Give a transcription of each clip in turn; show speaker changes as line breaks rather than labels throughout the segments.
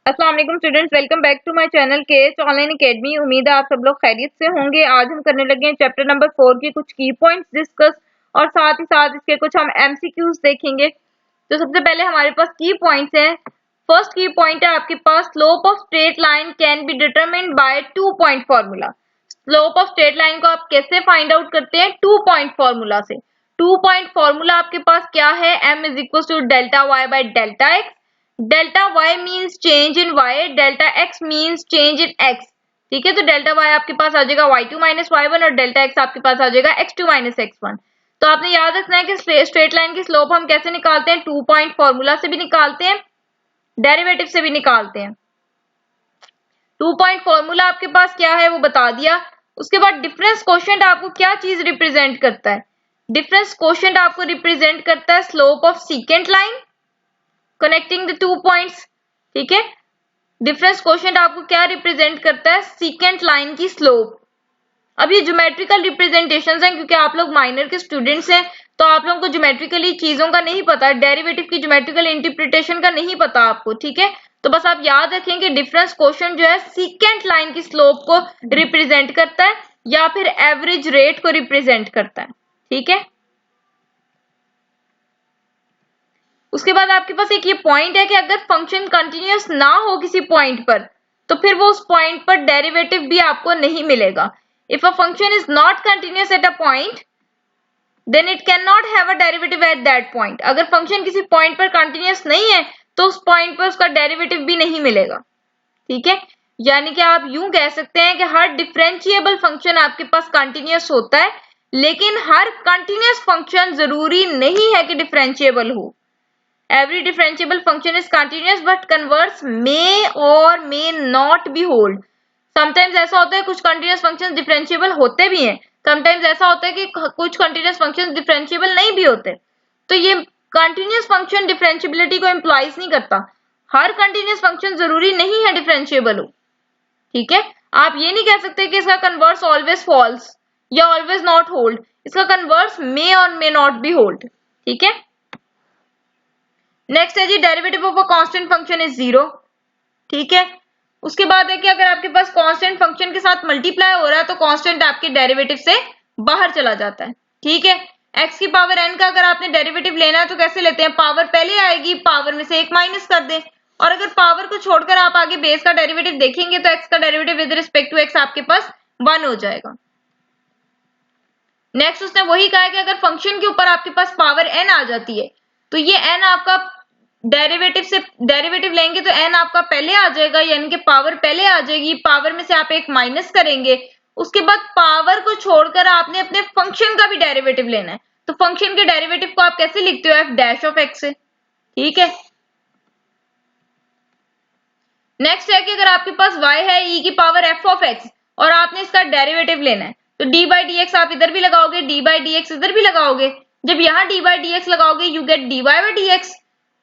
अस्सलाम वालेकुम students, welcome back to my channel KS online academy. उम्मीद है आप सब लोग खैरियत से होंगे। आज हम करने लगे हैं चैप्टर नंबर 4 के कुछ की पॉइंट्स डिस्कस और साथ ही साथ इसके कुछ हम एमसीक्यूज देखेंगे। तो सबसे पहले हमारे पास की पॉइंट्स हैं। फर्स्ट की पॉइंट है आपके पास, slope of straight line can be determined by 2 point formula. Slope of straight line को आप कैसे फाइंड आउट करते हैं? 2 पॉइंट फॉर्मूला से। 2 पॉइंट फॉर्मूला आपके पास क्या है? m is equal to delta y by delta x. Delta y means change in y, delta x means change in x। ठीक है, तो डेल्टा y आपके पास आ जाएगा y2 माइनस y1 और डेल्टा x आपके पास आ जाएगा x2 माइनस x1। तो आपने याद रखना है कि स्ट्रेट लाइन की स्लोप हम कैसे निकालते हैं? 2 पॉइंट फॉर्मूला से भी निकालते हैं, डेरिवेटिव से भी निकालते हैं। 2 पॉइंट फॉर्मूला आपके पास क्या है वो बता दिया। उसके बाद डिफरेंस कोशेंट आपको क्या चीज रिप्रेजेंट करता है? डिफरेंस कोशेंट आपको रिप्रेजेंट करता है slope of secant line connecting the 2 points. ठीक है, डिफरेंस कोशेंट आपको क्या रिप्रेजेंट करता है? सीकेंट लाइन की स्लोप। अब ये ज्योमेट्रिकल रिप्रेजेंटेशंस हैं, क्योंकि आप लोग माइनर के स्टूडेंट्स हैं तो आप लोगों को ज्योमेट्रिकली चीजों का नहीं पता, डेरिवेटिव की ज्योमेट्रिकल इंटरप्रिटेशन का नहीं पता आपको। ठीक है, तो बस आप याद रखें कि डिफरेंस कोशेंट जो है सीकेंट लाइन की स्लोप को रिप्रेजेंट करता है या फिर एवरेज रेट को रिप्रेजेंट करता है। ठीक है, उसके बाद आपके पास एक ये पॉइंट है कि अगर फंक्शन कंटिन्यूअस ना हो किसी पॉइंट पर तो फिर वो उस पॉइंट पर डेरिवेटिव भी आपको नहीं मिलेगा। If a function is not continuous at a point then it can not have a derivative at that point. अगर फंक्शन किसी पॉइंट पर कंटिन्यूअस नहीं है तो उस पॉइंट पर उसका डेरिवेटिव भी नहीं मिलेगा। ठीक है, यानी कि आप यूं कह सकते हैं कि हर डिफरेंशिएबल फंक्शन आपके पास कंटिन्यूअस होता है, लेकिन हर कंटिन्यूअस फंक्शन जरूरी नहीं है कि डिफरेंशिएबल हो। Every differentiable function is continuous but converse may or may not be hold. Sometimes ऐसा होता है कुछ continuous functions differentiable होते भी हैं, sometimes ऐसा होता है कि कुछ continuous functions differentiable नहीं भी होते। तो ये continuous function differentiability को implies नहीं करता। हर continuous function जरूरी नहीं है differentiable हो। ठीक है, आप ये नहीं कह सकते कि इसका converse always false या always not hold, इसका converse may or may not be hold। ठीक है, नेक्स्ट है जी, derivative of a constant function is 0। ठीक है, उसके बाद है कि अगर आपके पास कांस्टेंट फंक्शन के साथ मल्टीप्लाई हो रहा है तो कांस्टेंट आपके डेरिवेटिव से बाहर चला जाता है। ठीक है, x की पावर n का अगर आपने डेरिवेटिव लेना है तो कैसे लेते हैं? पावर पहले आएगी, पावर में से 1 माइनस कर दें, और अगर पावर को छोड़कर आप आगे बेस का डेरिवेटिव देखेंगे तो x का derivative with respect to x आपके पास 1 हो जाएगा। नेक्स्ट उसने वही कहा है कि अगर फंक्शन के ऊपर आपके पास पावर n आ जाती है तो ये n आपका डेरिवेटिव लेंगे तो n आपका पहले आ जाएगा, यानी कि पावर पहले आ जाएगी, पावर में से आप 1 माइनस करेंगे, उसके बाद पावर को छोड़कर आपने अपने फंक्शन का भी डेरिवेटिव लेना है। तो फंक्शन के डेरिवेटिव को आप कैसे लिखते हो? f डैश ऑफ x से। ठीक है, नेक्स्ट है कि अगर आपके पास y है e की पावर f ऑफ x और आपने इसका डेरिवेटिव लेना है तो d बाई डी एक्स आप इधर भी लगाओगे, d बाई डी एक्स इधर भी लगाओगे। जब यहाँ d बाई डी एक्स लगाओगे you get dy by D x,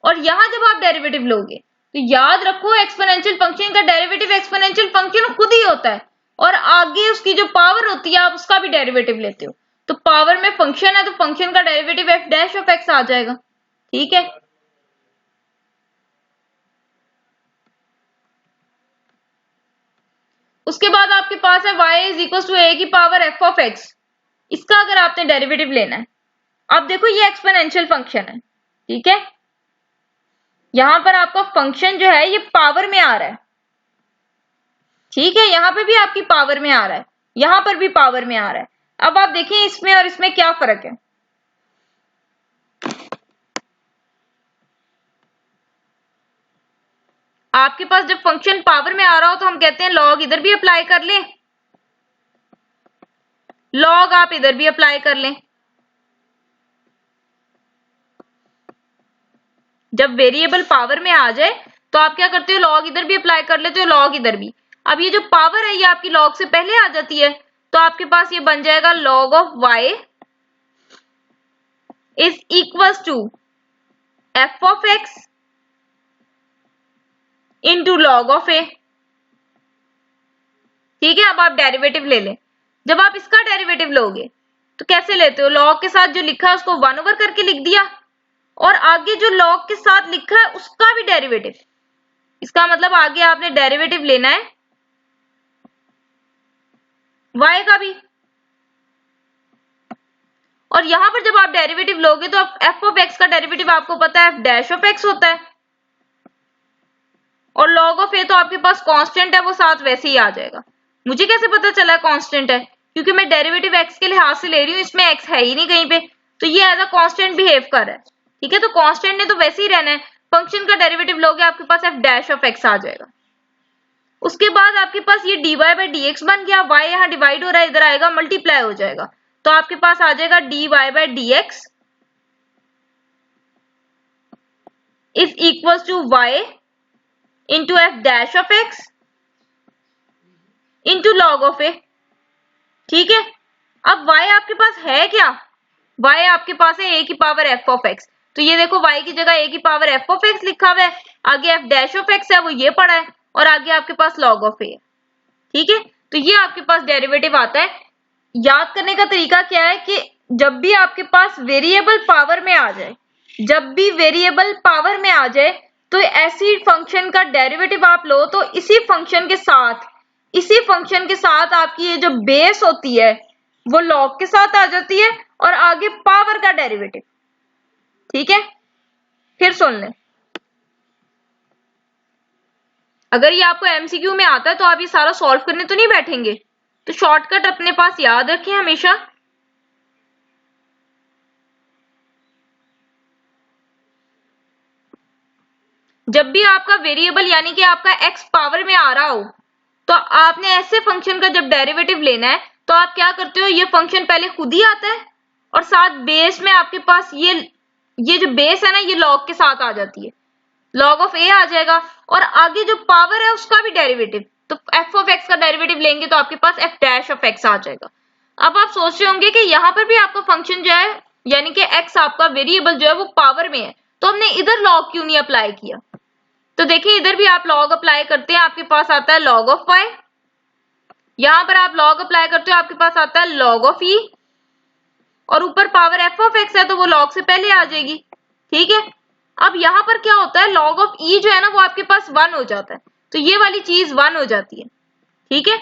और यहां जब आप डेरिवेटिव लोगे तो याद रखो एक्सपोनेंशियल फंक्शन का डेरिवेटिव एक्सपोनेंशियल फंक्शन खुद ही होता है, और आगे उसकी जो पावर होती है आप उसका भी डेरिवेटिव लेते हो। तो पावर में फंक्शन है तो फंक्शन का derivative f dash of x आ जाएगा। ठीक है, उसके बाद आपके पास है y is equal to a की पावर f ऑफ x। इसका अगर आपने डेरिवेटिव लेना है, अब देखो ये एक्सपोनेंशियल फंक्शन है। ठीक है, यहां पर आपका फंक्शन जो है ये पावर में आ रहा है। ठीक है, यहां पे भी आपकी पावर में आ रहा है, यहां पर भी पावर में आ रहा है। अब आप देखिए इसमें और इसमें क्या फर्क है। आपके पास जब फंक्शन पावर में आ रहा हो तो हम कहते हैं लॉग इधर भी अप्लाई कर लें, लॉग आप इधर भी अप्लाई कर लें। जब वेरिएबल पावर में आ जाए तो आप क्या करते हो? लॉग इधर भी अप्लाई कर लेते हो, लॉग इधर भी। अब ये जो पावर है ये आपकी लॉग से पहले आ जाती है तो आपके पास ये बन जाएगा log of y is equals to f of x into log of a। ठीक है, अब आप डेरिवेटिव ले लें। जब आप इसका डेरिवेटिव लोगे तो कैसे लेते हो? लॉग के साथ जो लिखा है उसको 1 ओवर करके लिख दिया, और आगे जो लॉग के साथ लिखा है उसका भी डेरिवेटिव। इसका मतलब आगे आपने डेरिवेटिव लेना है y का भी, और यहां पर जब आप डेरिवेटिव लोगे तो f ऑफ x का डेरिवेटिव आपको पता है f डैश ऑफ x होता है, और log ऑफ a तो आपके पास कांस्टेंट है, वो साथ वैसे ही आ जाएगा। मुझे कैसे पता चला कांस्टेंट है? क्योंकि मैं डेरिवेटिव x के लिहाज से ले रही हूँ, इसमें x है ही नहीं कहीं पे, तो ये एज अ कांस्टेंट बिहेव कर रहा है। ठीक है, तो कांस्टेंट ने तो वैसे ही रहना है। फंक्शन का डेरिवेटिव लोगे आपके पास f डैश ऑफ x आ जाएगा। उसके बाद आपके पास ये dy बाई dx बन गया, y यहाँ डिवाइड हो रहा है, इधर आएगा मल्टीप्लाई हो जाएगा, तो आपके पास आ जाएगा dy by dx is equal to y into f dash of x into log of a। ठीक है, अब y आपके पास है क्या? y आपके पास है a की पावर f ऑफ x, तो ये देखो y की जगह a की पावर f ऑफ x लिखा हुआ है, आगे f डैश ऑफ x है वो ये पड़ा है, और आगे आपके पास log ऑफ a है। ठीक है, तो ये आपके पास डेरिवेटिव आता है। याद करने का तरीका क्या है कि जब भी आपके पास वेरिएबल पावर में आ जाए, जब भी वेरिएबल पावर में आ जाए, तो ऐसी फंक्शन का डेरिवेटिव आप लो तो इसी फंक्शन के साथ आपकी ये जो बेस होती है वो log के साथ आ जाती है, और आगे पावर का डेरिवेटिव। ठीक है, फिर सुन लें, अगर ये आपको एमसीक्यू में आता है तो आप ये सारा सॉल्व करने तो नहीं बैठेंगे, तो शॉर्टकट अपने पास याद रखें हमेशा। जब भी आपका वेरिएबल यानी कि आपका x पावर में आ रहा हो, तो आपने ऐसे फंक्शन का जब डेरिवेटिव लेना है तो आप क्या करते हो, ये फंक्शन पहले खुद ही आता है, और साथ बेस में आपके पास ये जो बेस है ना, ये log के साथ आ जाती है, log ऑफ a आ जाएगा, और आगे जो पावर है उसका भी डेरिवेटिव, तो f ऑफ x का डेरिवेटिव लेंगे तो आपके पास f डैश ऑफ x आ जाएगा। अब आप सोच रहे होंगे कि यहाँ पर भी आपका फंक्शन जो है यानी कि x आपका वेरिएबल जो है वो पावर में है, तो हमने इधर log क्यों नहीं अप्लाई किया? तो देखिए इधर भी आप log अप्लाई करते हैं, आपके पास आता है log ऑफ y, यहां पर आप log अप्लाई करते हो आपके पास आता है log ऑफ e, और ऊपर पावर f ऑफ x है तो वो log से पहले आ जाएगी। ठीक है, अब यहाँ पर क्या होता है, log ऑफ e जो है ना वो आपके पास 1 हो जाता है, तो ये वाली चीज 1 हो जाती है। ठीक है,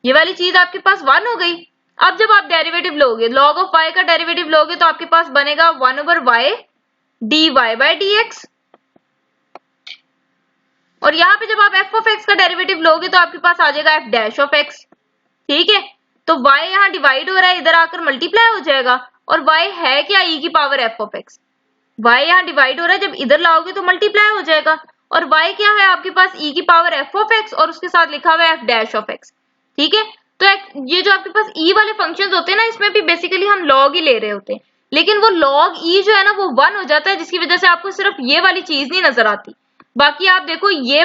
ये वाली चीज आपके पास 1 हो गई। अब जब आप डेरिवेटिव लोगे, log ऑफ y का डेरिवेटिव लोगे तो आपके पास बनेगा 1/y dy बाई dx, और यहाँ पे जब आप f ऑफ x का डेरिवेटिव लोगे तो आपके पास आ जाएगा f डैश ऑफ x। ठीक है, तो y यहाँ डिवाइड हो रहा है, इधर आकर मल्टीप्लाई हो जाएगा, और y है क्या, e की power f of x, y यहाँ डिवाइड हो रहा है, जब इधर लाओगे तो मल्टीप्लाई हो जाएगा, और y क्या है आपके पास, e की पावर f ऑफ x, और उसके साथ लिखा हुआ है f डैश ऑफ x। ठीक है, तो ये जो आपके पास e वाले फंक्शंस होते हैं ना, इसमें भी बेसिकली हम log ही ले रहे होते हैं, लेकिन वो log e जो है ना वो 1 हो जाता है, जिसकी वजह से आपको सिर्फ ये वाली चीज नहीं नजर आती, बाकी आप देखो ये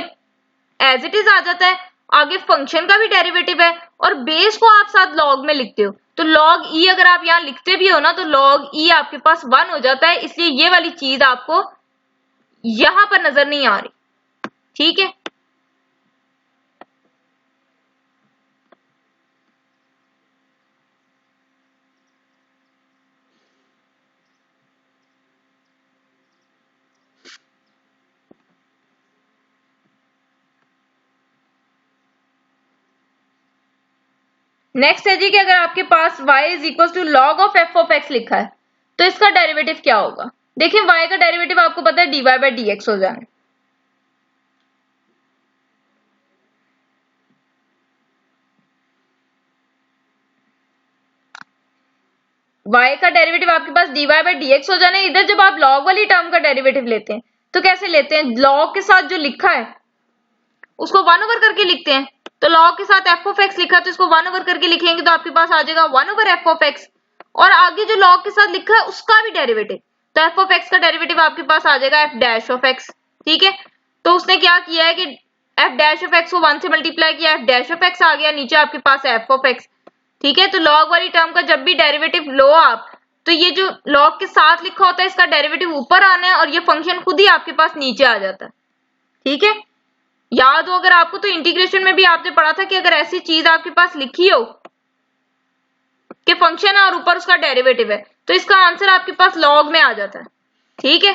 एज इट इज आ जाता है, आगे फंक्शन का भी डेरिवेटिव है, और बेस को आप साथ log में लिखते हो, तो log e अगर आप यहाँ लिखते भी हो ना तो log e आपके पास 1 हो जाता है, इसलिए ये वाली चीज आपको यहां पर नजर नहीं आ रही। ठीक है, नेक्स्ट है जी कि अगर आपके पास y is equal to log of f of x लिखा है तो इसका डेरिवेटिव क्या होगा? देखिए y का डेरिवेटिव आपको पता है dy बाई dx हो जाना है। y का डेरिवेटिव आपके पास dy बाई dx हो जाना है। इधर जब आप log वाली टर्म का डेरिवेटिव लेते हैं तो कैसे लेते हैं, log के साथ जो लिखा है उसको 1 ओवर करके लिखते हैं, तो log के साथ f ऑफ x लिखा है तो इसको 1 ओवर करके लिखेंगे तो आपके पास आ जाएगा 1 ओवर f ऑफ x, और आगे जो log के साथ लिखा है उसका भी डेरिवेटिव, तो f ऑफ x का डेरिवेटिव आपके पास आ जाएगा f डैश ऑफ x। ठीक है, तो उसने क्या किया है कि f डैश ऑफ x को 1 से मल्टीप्लाई किया, f डैश ऑफ x आ गया, नीचे आपके पास है f ऑफ x। ठीक है, तो log वाली टर्म का जब भी डेरिवेटिव लो आप, तो ये जो log के साथ लिखा होता है इसका डेरिवेटिव ऊपर आना है, और ये फंक्शन खुद ही आपके पास नीचे आ जाता है। ठीक है, याद हो अगर आपको, तो इंटीग्रेशन में भी आपने पढ़ा था कि अगर ऐसी चीज आपके पास लिखी हो कि फंक्शन है और ऊपर उसका डेरिवेटिव है, तो इसका आंसर आपके पास log में आ जाता है। ठीक है,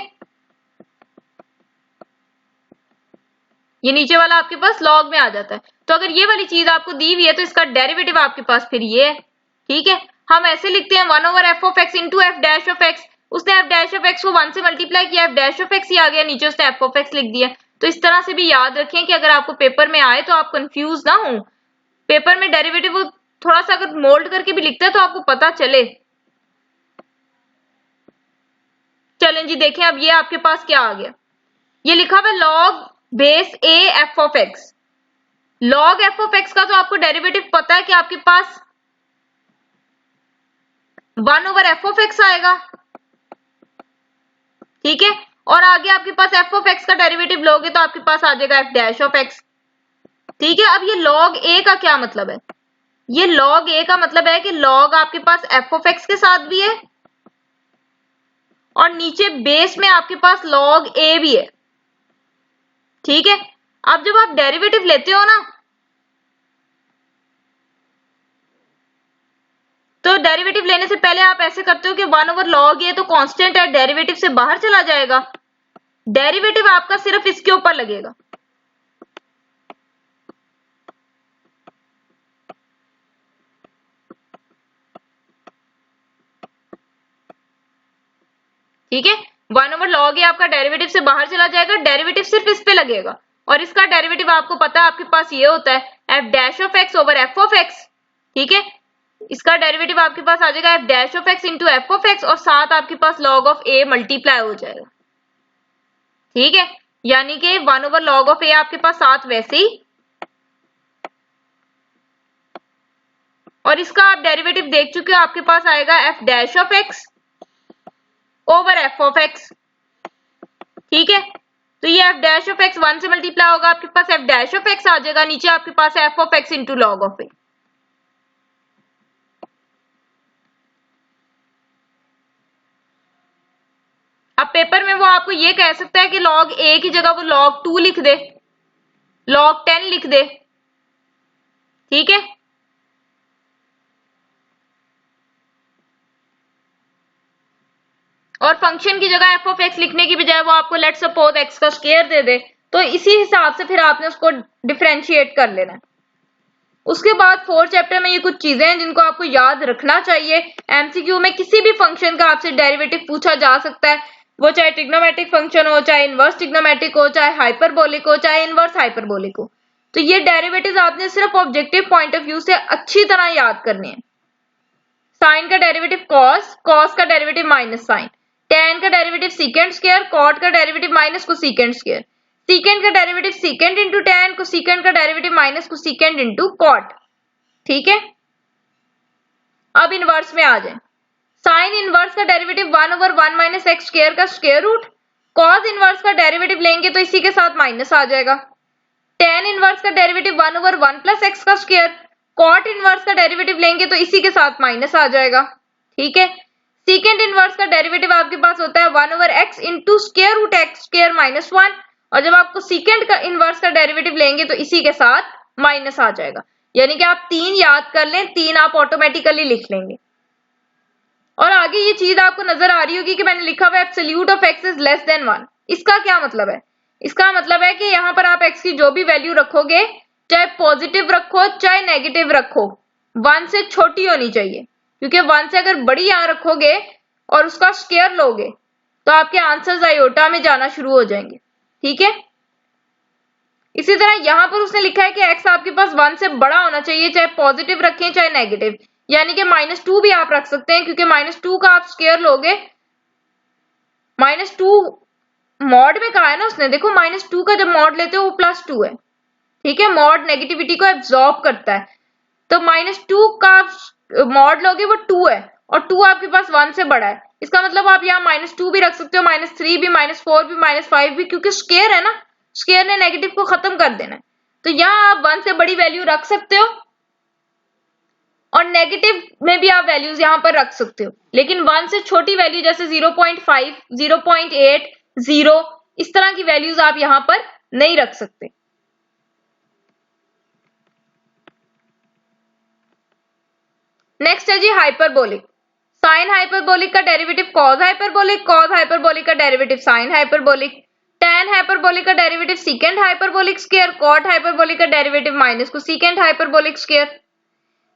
ये नीचे वाला आपके पास लॉग में आ जाता है। तो अगर ये वाली चीज आपको दी हुई है तो इसका डेरिवेटिव आपके पास फिर ये है, ठीक है। हम ऐसे लिखते हैं 1 over F of X into F dash of x. उसने एफ डैश ऑफ एक्स को 1 से मल्टीप्लाई किया, एफ डैश ऑफ एक्स ही आ गया, नीचे उसने एफ ऑफ एक्स लिख दिया। तो इस तरह से भी याद रखें कि अगर आपको पेपर में आए तो आप कंफ्यूज ना हो। पेपर में डेरिवेटिव वो थोड़ा सा अगर मोल्ड करके भी लिखता है तो आपको पता चले। चलें जी देखें, अब ये आपके पास क्या आ गया, ये लिखा हुआ log base A F of x. Log F of x का तो आपको डेरिवेटिव पता है कि आपके पास 1 ओवर एफ ऑफ एक्स आएगा, ठीक है। और आगे आपके पास एफ ऑफ एक्स का डेरिवेटिव लोगे तो आपके पास आ जाएगा एफ डैश ऑफ एक्स, ठीक है। अब ये लॉग ए का क्या मतलब है, ये लॉग ए का मतलब है कि लॉग आपके पास एफ ऑफ एक्स के साथ भी है और नीचे बेस में आपके पास लॉग ए भी है, ठीक है। अब जब आप डेरिवेटिव लेते हो ना तो डेरिवेटिव लेने से पहले आप ऐसे करते हो कि 1 ओवर लॉग ए तो कांस्टेंट है, डेरिवेटिव से बाहर चला जाएगा, डेरिवेटिव आपका सिर्फ इसके ऊपर लगेगा, ठीक है। 1 ओवर लॉग ए आपका डेरिवेटिव से बाहर चला जाएगा, डेरिवेटिव सिर्फ इस पे लगेगा और इसका डेरिवेटिव आपको पता है आपके पास ये होता है F dash of x over F of x, ठीक है। इसका डेरिवेटिव आपके पास आ जाएगा F dash of X into F of x और साथ आपके पास लॉग ऑफ ए मल्टीप्लाई हो जाएगा, ठीक है। यानी कि 1 ओवर लॉग ऑफ ए आपके पास साथ वैसे ही, और इसका आप डेरिवेटिव देख चुके हो, आपके पास आएगा f dash of x over F of x, ठीक है। तो ये एफ डैश ऑफ एक्स 1 से मल्टीप्लाई होगा, आपके पास एफ डैश ऑफ एक्स आ जाएगा, नीचे आपके पास F of X into log of A. अब पेपर में वो आपको ये कह सकता है कि लॉग ए की जगह वो लॉग 2 लिख दे, लॉग 10 लिख दे, ठीक है। और फंक्शन की जगह एफ ऑफ एक्स लिखने की बजाय वो आपको लेट्स सपोज एक्स का स्क्वायर दे दे, तो इसी हिसाब से फिर आपने उसको डिफरेंशिएट कर लेना है। उसके बाद 4th चैप्टर में ये कुछ चीजें हैं जिनको आपको याद रखना चाहिए। एमसीक्यू में किसी भी फंक्शन का आपसे डेरिवेटिव पूछा जा सकता है, वो चाहे ट्रिग्नोमेट्रिक फंक्शन हो, चाहे इनवर्स ट्रिग्नोमेट्रिक हो, चाहे हाइपरबोलिक हो, चाहे इनवर्स हाइपरबोलिक हो। तो ये डेरिवेटिव आपने सिर्फ ऑब्जेक्टिव पॉइंट ऑफ व्यू से अच्छी तरह याद करने हैं। साइन का डेरिवेटिव कॉस, कॉस का डेरिवेटिव माइनस साइन, tan का डेरिवेटिव सीकेंड स्क्वायर, कॉट का डेरिवेटिव माइनस कोसीकेंड स्क्वायर, सीकेंड का डेरिवेटिव सीकेंड इंटू tan, कोसीकेंड का डेरिवेटिव माइनस कोसीकेंड इंटू कॉट, ठीक है। अब इनवर्स में आ जाए, साइन इनवर्स का derivative 1 over 1 minus x square का स्क्वायर रूट, कॉस इनवर्स का डेरिवेटिव लेंगे तो इसी के साथ माइनस आ जाएगा, tan इनवर्स का डेरिवेटिव 1 ओवर 1 प्लस एक्स का स्क्वायर, कॉट इनवर्स का डेरिवेटिव लेंगे तो इसी के साथ माइनस आ जाएगा, ठीक है। सीकेंड इनवर्स का डेरिवेटिव आपके पास होता है 1 over x into square root x square minus 1, और जब आपको सीकेंड का इनवर्स का डेरिवेटिव लेंगे तो इसी के साथ माइनस आ जाएगा। यानी कि आप 3 याद कर लें, 3 आप ऑटोमेटिकली लिख लेंगे। और आगे ये चीज आपको नजर आ रही होगी कि मैंने लिखा हुआ है absolute of x is less than 1। इसका क्या मतलब है, इसका मतलब है कि यहाँ पर आप एक्स की जो भी वैल्यू रखोगे, चाहे पॉजिटिव रखो चाहे नेगेटिव रखो, 1 से छोटी होनी चाहिए, क्योंकि 1 से अगर बड़ी यहां रखोगे और उसका स्क्वायर लोगे तो आपके आंसर्स आयोटा में जाना शुरू हो जाएंगे, ठीक है। इसी तरह यहां पर उसने लिखा है कि x आपके पास 1 से बड़ा होना चाहिए, चाहे पॉजिटिव रखें चाहे नेगेटिव, यानी कि -2 भी आप रख सकते हैं, क्योंकि -2 का आप स्क्वायर लोगे, -2 मॉड में कहा है ना उसने, देखो -2 का जब मॉड लेते हो वो +2 है, ठीक है। मॉड नेगेटिविटी को एब्जॉर्ब करता है, तो -2 का मॉड लोगे वो 2 है और 2 आपके पास 1 से बड़ा है। इसका मतलब आप यहाँ -2 भी रख सकते हो, -3 भी, -4 भी, -5 भी, क्योंकि स्क्वायर है ना, स्क्वायर ने नेगेटिव को खत्म कर देना है। तो यहाँ आप 1 से बड़ी वैल्यू रख सकते हो और नेगेटिव में भी आप वैल्यूज यहाँ पर रख सकते हो, लेकिन 1 से छोटी वैल्यू जैसे 0.5, 0.8, 0 इस तरह की वैल्यूज आप यहाँ पर नहीं रख सकते। नेक्स्ट है जी हाइपरबोलिक। साइन हाइपरबोलिक का derivative cos hyperbolic, cos hyperbolic का derivative sine hyperbolic. tan hyperbolic का derivative secant hyperbolic square, cot hyperbolic का derivative minus cosecant hyperbolic square,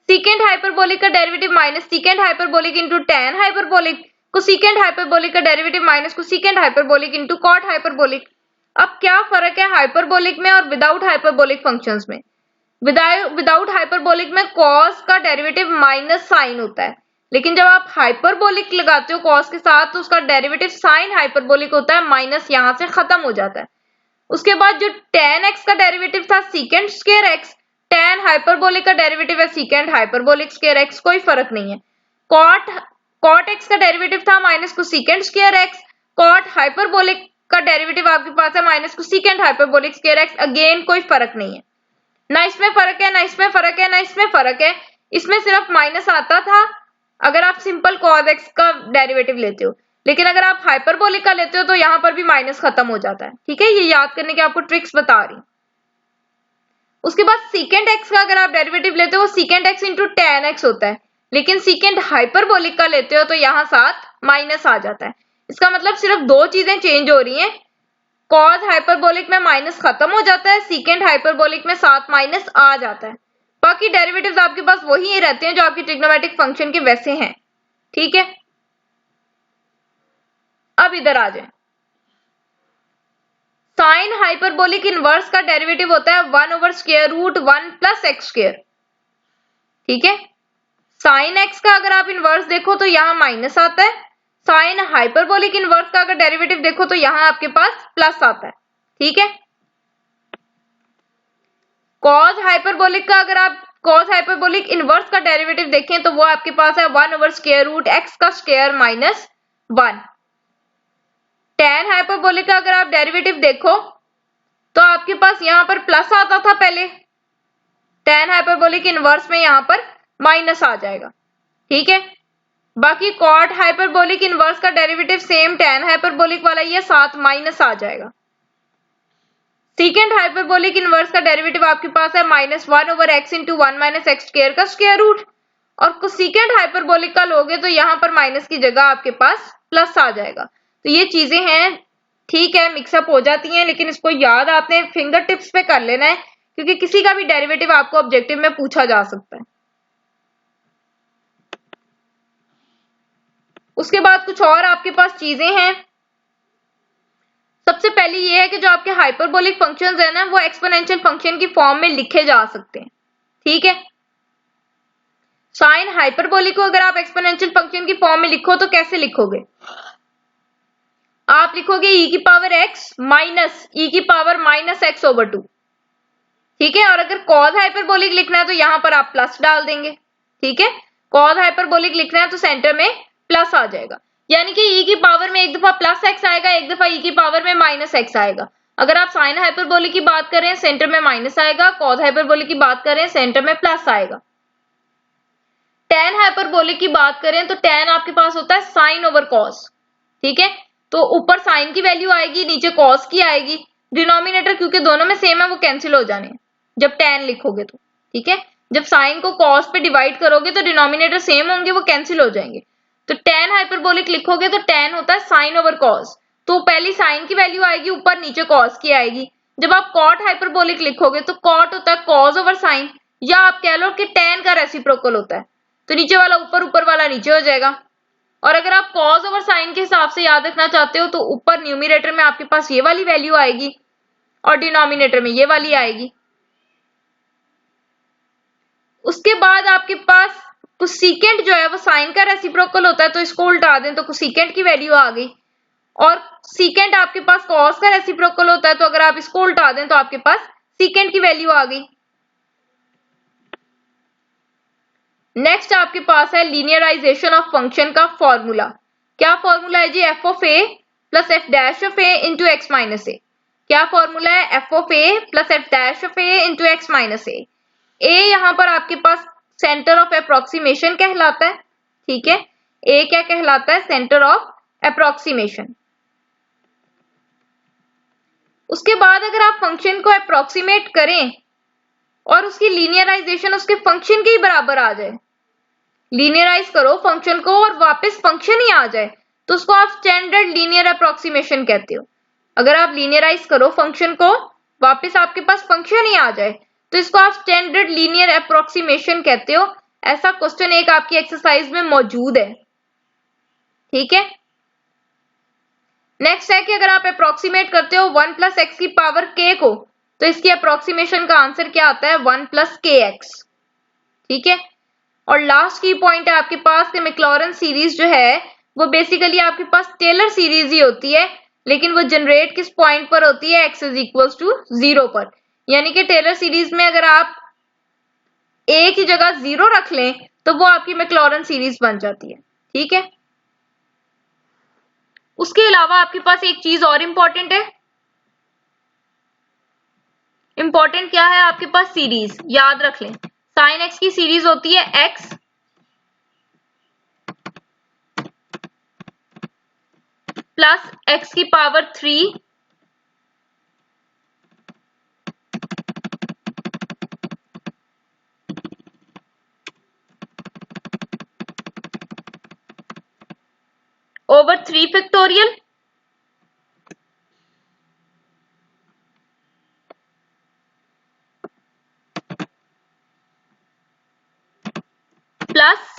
secant hyperbolic का derivative minus secant hyperbolic into tan hyperbolic, cosecant hyperbolic का derivative minus cosecant hyperbolic into cot hyperbolic. अब क्या फर्क है hyperbolic में और विदाउट हाइपरबोलिक फंक्शंस में? विदाउट हाइपरबोलिक में कॉस का डेरिवेटिव माइनस साइन होता है, लेकिन जब आप हाइपरबोलिक लगाते हो कॉस के साथ तो उसका डेरिवेटिव साइन हाइपरबोलिक होता है, माइनस यहां से खत्म हो जाता है। उसके बाद जो tan x का डेरिवेटिव था secant square x, tan hyperbolic का डेरिवेटिव है सीकेंट हाइपरबोलिक स्क्वायर x, कोई फर्क नहीं है। कॉट x का डेरिवेटिव था minus cosecant square x, cot hyperbolic का डेरिवेटिव आपके पास है minus cosecant hyperbolic square x, again कोई फर्क नहीं है। ना इसमें फर्क है, ना इसमें फर्क है, ना इसमें फर्क है। इसमें सिर्फ माइनस आता था अगर आप सिंपल cos x का डेरिवेटिव लेते हो, लेकिन अगर आप हाइपरबोलिक का लेते हो तो यहां पर भी माइनस खत्म हो जाता है। ठीक है, ये याद करने के आपको ट्रिक्स बता रही। उसके बाद सीकेंट x का अगर आप डेरिवेटिव लेते हो वो secant x into tan x होता है, लेकिन सीकेंट हाइपरबोलिक का लेते हो तो यहां साथ माइनस आ जाता है। इसका मतलब सिर्फ दो चीजें चेंज हो रही हैं, कॉस हाइपरबोलिक में माइनस खत्म हो जाता है, सीकेंट हाइपरबोलिक में साथ माइनस आ जाता है। बाकी डेरिवेटिव्स आपके पास वही रहते हैं जो आपकी ट्रिग्नोमेट्रिक फंक्शन के वैसे हैं। ठीक है, अब इधर आ जाए। साइन हाइपरबोलिक इनवर्स का डेरिवेटिव होता है 1/√1 + x²। ठीक है, साइन x का अगर आप इनवर्स देखो तो यहां माइनस आता है, साइन हाइपरबोलिक इनवर्स का अगर डेरिवेटिव देखो तो यहां आपके पास प्लस आता है। ठीक है, कॉस हाइपरबोलिक का अगर आप कॉस हाइपरबोलिक इनवर्स का डेरिवेटिव देखें तो वो आपके पास है 1/√x का स्क्वायर माइनस 1। tan हाइपरबोलिक का अगर आप डेरिवेटिव देखो तो आपके पास यहां पर प्लस आता था पहले, tan हाइपरबोलिक इनवर्स में यहां पर माइनस आ जाएगा। ठीक है, बाकी कॉट हाइपरबोलिक इनवर्स का डेरिवेटिव सेम tan हाइपरबोलिक वाला ही है, साथ माइनस आ जाएगा। सीकेंट हाइपरबोलिक इनवर्स का डेरिवेटिव आपके पास है -1/x इंटू 1 - x² का स्क्वायर रूट, और कोसेकेंट हाइपरबोलिक का लोगे तो यहां पर माइनस की जगह आपके पास प्लस आ जाएगा। तो ये चीजें हैं, ठीक है, मिक्सअप हो जाती हैं, लेकिन इसको याद आपने फिंगर टिप्स पे कर लेना है, क्योंकि किसी का भी डेरिवेटिव आपको ऑब्जेक्टिव में पूछा जा सकता है। उसके बाद कुछ और आपके पास चीजें हैं। सबसे पहले ये है कि जो आपके हाइपरबोलिक फंक्शंस है ना वो एक्सपोनेंशियल फंक्शन की फॉर्म में लिखे जा सकते हैं। ठीक है, साइन हाइपरबोलिक को अगर आप एक्सपोनेंशियल फंक्शन की फॉर्म में लिखो तो कैसे लिखोगे? आप लिखोगे e⁻x माइनस e⁻−x/2। ठीक है, और अगर कॉस हाइपरबोलिक लिखना है तो यहां पर आप प्लस डाल देंगे। ठीक है, कॉस हाइपरबोलिक लिखना है तो सेंटर में प्लस आ जाएगा, यानी कि e की पावर में एक दफा प्लस x आएगा, एक दफा e की पावर में -x आएगा। अगर आप साइन हाइपरबोलिक की बात करें सेंटर में माइनस आएगा, कॉस हाइपरबोलिक की बात करें सेंटर में प्लस आएगा। tan हाइपरबोलिक की बात करें तो tan आपके पास होता है साइन ओवर कॉस। ठीक है, तो ऊपर साइन की वैल्यू आएगी, नीचे कॉस की आएगी। डिनोमिनेटर क्योंकि दोनों में सेम है वो कैंसिल हो जाने हैं जब tan लिखोगे तो। ठीक है, जब साइन को कॉस पे डिवाइड करोगे तो डिनोमिनेटर सेम होंगे, वो कैंसिल हो जाएंगे। तो tan हाइपरबोलिक लिखोगे तो tan होता है साइन ओवर कॉस, तो पहली साइन की वैल्यू आएगी, ऊपर नीचे कॉस की आएगी। जब आप कॉट हाइपरबोलिक लिखोगे तो कॉट होता है कॉस ओवर साइन, या आप कह लो कि tan का रेसिप्रोकल होता है, तो नीचे वाला ऊपर, ऊपर वाला नीचे हो जाएगा। और अगर आप कॉस ओवर साइन के हिसाब से याद रखना चाहते हो तो ऊपर न्यूमरेटर में आपके पास ये वाली वैल्यू आएगी और डिनोमिनेटर में ये वाली आएगी। उसके बाद आपके पास कोसेकेंट जो है वो साइन का रेसिप्रोकल होता है, तो इसको उल्टा दें तो कोसेकेंट की वैल्यू आ गई, और सीकेंट आपके पास कॉस का रेसिप्रोकल होता है, तो अगर आप इसको उल्टा दें तो आपके पास सीकेंट की वैल्यू आ गई। नेक्स्ट आपके पास है लीनियराइजेशन ऑफ फंक्शन का फॉर्मूला। क्या फॉर्मूला है जी? f of a plus f dash of a into x minus a। क्या फॉर्मूला है? f of a plus f dash of a into x minus a। a यहां पर आपके पास centre of approximation कहलाता है। ठीक है, a क्या कहलाता है? Centre of approximation. उसके बाद अगर आप फंक्शन को अप्रोक्सीमेट करें और उसकी लीनियराइजेशन उसके फंक्शन के ही बराबर आ जाए, लीनियराइज करो फंक्शन को और वापस फंक्शन ही आ जाए, तो उसको आप स्टैंडर्ड लीनियर अप्रोक्सीमेशन कहते हो। अगर आप लीनियराइज करो फंक्शन को, वापस आपके पास फंक्शन ही आ जाए, तो इसको आप स्टैंडर्ड लीनियर अप्रोक्सीमेशन कहते हो। ऐसा क्वेश्चन एक आपकी एक्सरसाइज में मौजूद है, ठीक है। नेक्स्ट है कि अगर आप अप्रोक्सीमेट करते हो 1 प्लस एक्स की पावर k को, तो इसकी अप्रोक्सीमेशन का आंसर क्या आता है 1 प्लस के एक्स, ठीक है। और लास्ट की पॉइंट है आपके पास कि मैक्लॉरेन सीरीज जो है वो बेसिकली आपके पास टेलर सीरीज ही होती है, लेकिन वो जनरेट किस पॉइंट पर होती है, x इज इक्वल्स टू 0 पर। यानी कि टेलर सीरीज में अगर आप a की जगह 0 रख लें तो वो आपकी मैक्लॉरेन सीरीज बन जाती है, ठीक है। उसके अलावा आपके पास एक चीज और इंपॉर्टेंट है। इंपॉर्टेंट क्या है आपके पास, सीरीज याद रख लें। साइन एक्स की सीरीज होती है x प्लस एक्स की power 3 over 3 factorial plus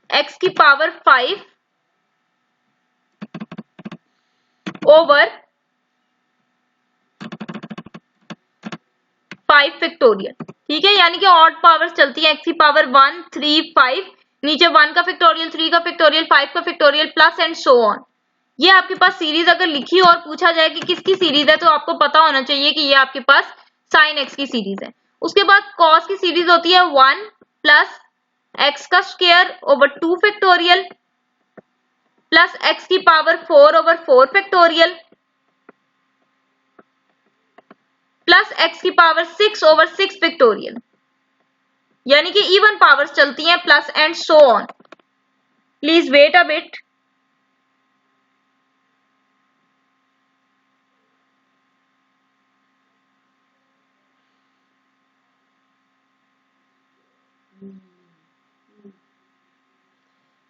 X की पावर 5 ओवर 5 फैक्टोरियल, ठीक है। यानी कि ऑड पावर्स चलती है, एक्स की पावर 1 3 5, नीचे 1 का फैक्टोरियल 3 का फैक्टोरियल 5 का factorial plus and so on. ये आपके पास सीरीज अगर लिखी और पूछा जाए कि किसकी सीरीज है तो आपको पता होना चाहिए कि ये आपके पास साइन एक्स की सीरीज है। उसके बाद कॉस की सीरीज होती है 1 प्लस एक्स का square over 2 factorial plus X की power 4 over 4 factorial plus X की पावर 6 ओवर 6 फैक्टोरियल। यानी कि इवन पावर्स चलती हैं, plus and so on. Please wait a bit.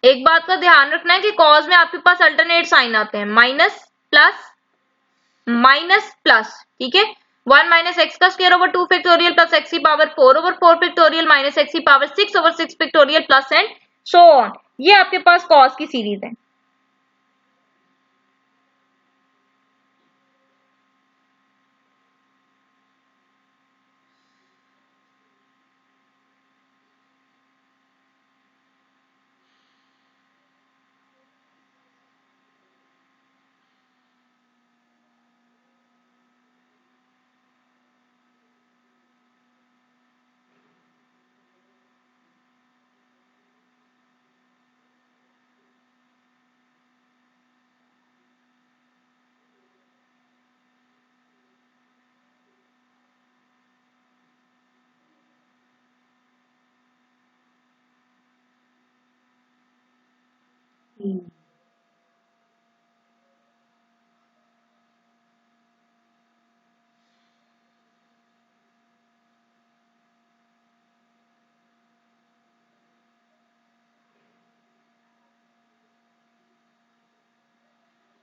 एक बात का ध्यान रखना है कि कॉज में आपके पास अल्टरनेट साइन आते हैं, माइनस प्लस, ठीक है। 1 माइनस एक्स का square over 2 factorial plus X की power 4 over 4 factorial minus X की power 6 over 6 factorial plus and so on. ये आपके पास कॉस की सीरीज है।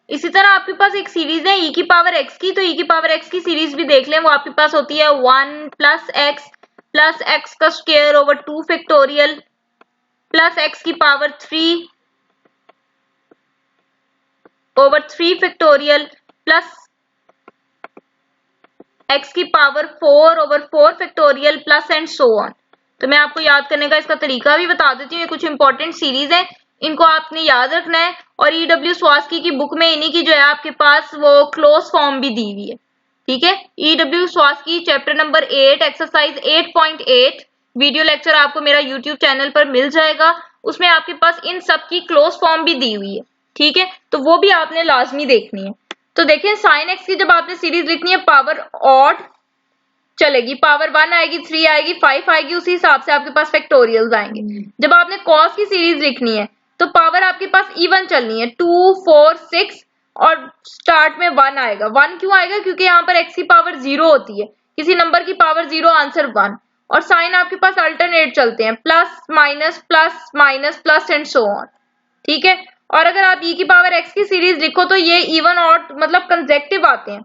इसी तरह आपके पास एक सीरीज है e की पावर x की, तो e की पावर x की सीरीज भी देख लें। वो आपके पास होती है 1 प्लस एक्स का square over 2 factorial plus X की power 3 over 3 factorial plus X की power 4 over 4 factorial plus and so on. तो मैं आपको याद करने का इसका तरीका भी बता देती हूँ। ये कुछ इंपॉर्टेंट सीरीज है, इनको आपने याद रखना है। और ईडब्ल्यू स्वास्की की बुक में इन्हीं की जो है आपके पास वो क्लोज फॉर्म भी दी हुई है, ठीक है। EW Swokowski chapter number 8 exercise 8.8 video lecture आपको मेरा यूट्यूब चैनल पर मिल जाएगा। उसमें आपके पास इन सब की क्लोज फॉर्म भी दी हुई है, ठीक है। तो वो भी आपने लाजमी देखनी है। तो देखें साइन एक्स की जब आपने सीरीज लिखनी है पावर ऑड चलेगी, पावर 1 आएगी, 3 आएगी, 5 आएगी, उसी हिसाब से आपके पास फैक्टोरियल्स आएंगे। जब आपने कॉस की सीरीज लिखनी है तो पावर आपके पास इवन चलनी है, 2 4 6 और स्टार्ट में 1 आएगा। 1 क्यों आएगा? क्योंकि यहाँ पर x की पावर 0 होती है, किसी नंबर की पावर 0, आंसर 1, और साइन आपके पास अल्टरनेट चलते हैं, plus minus and so on. ठीक है, और अगर आप e की पावर x की सीरीज लिखो तो ये इवन और मतलब कंसेक्टिव आते हैं।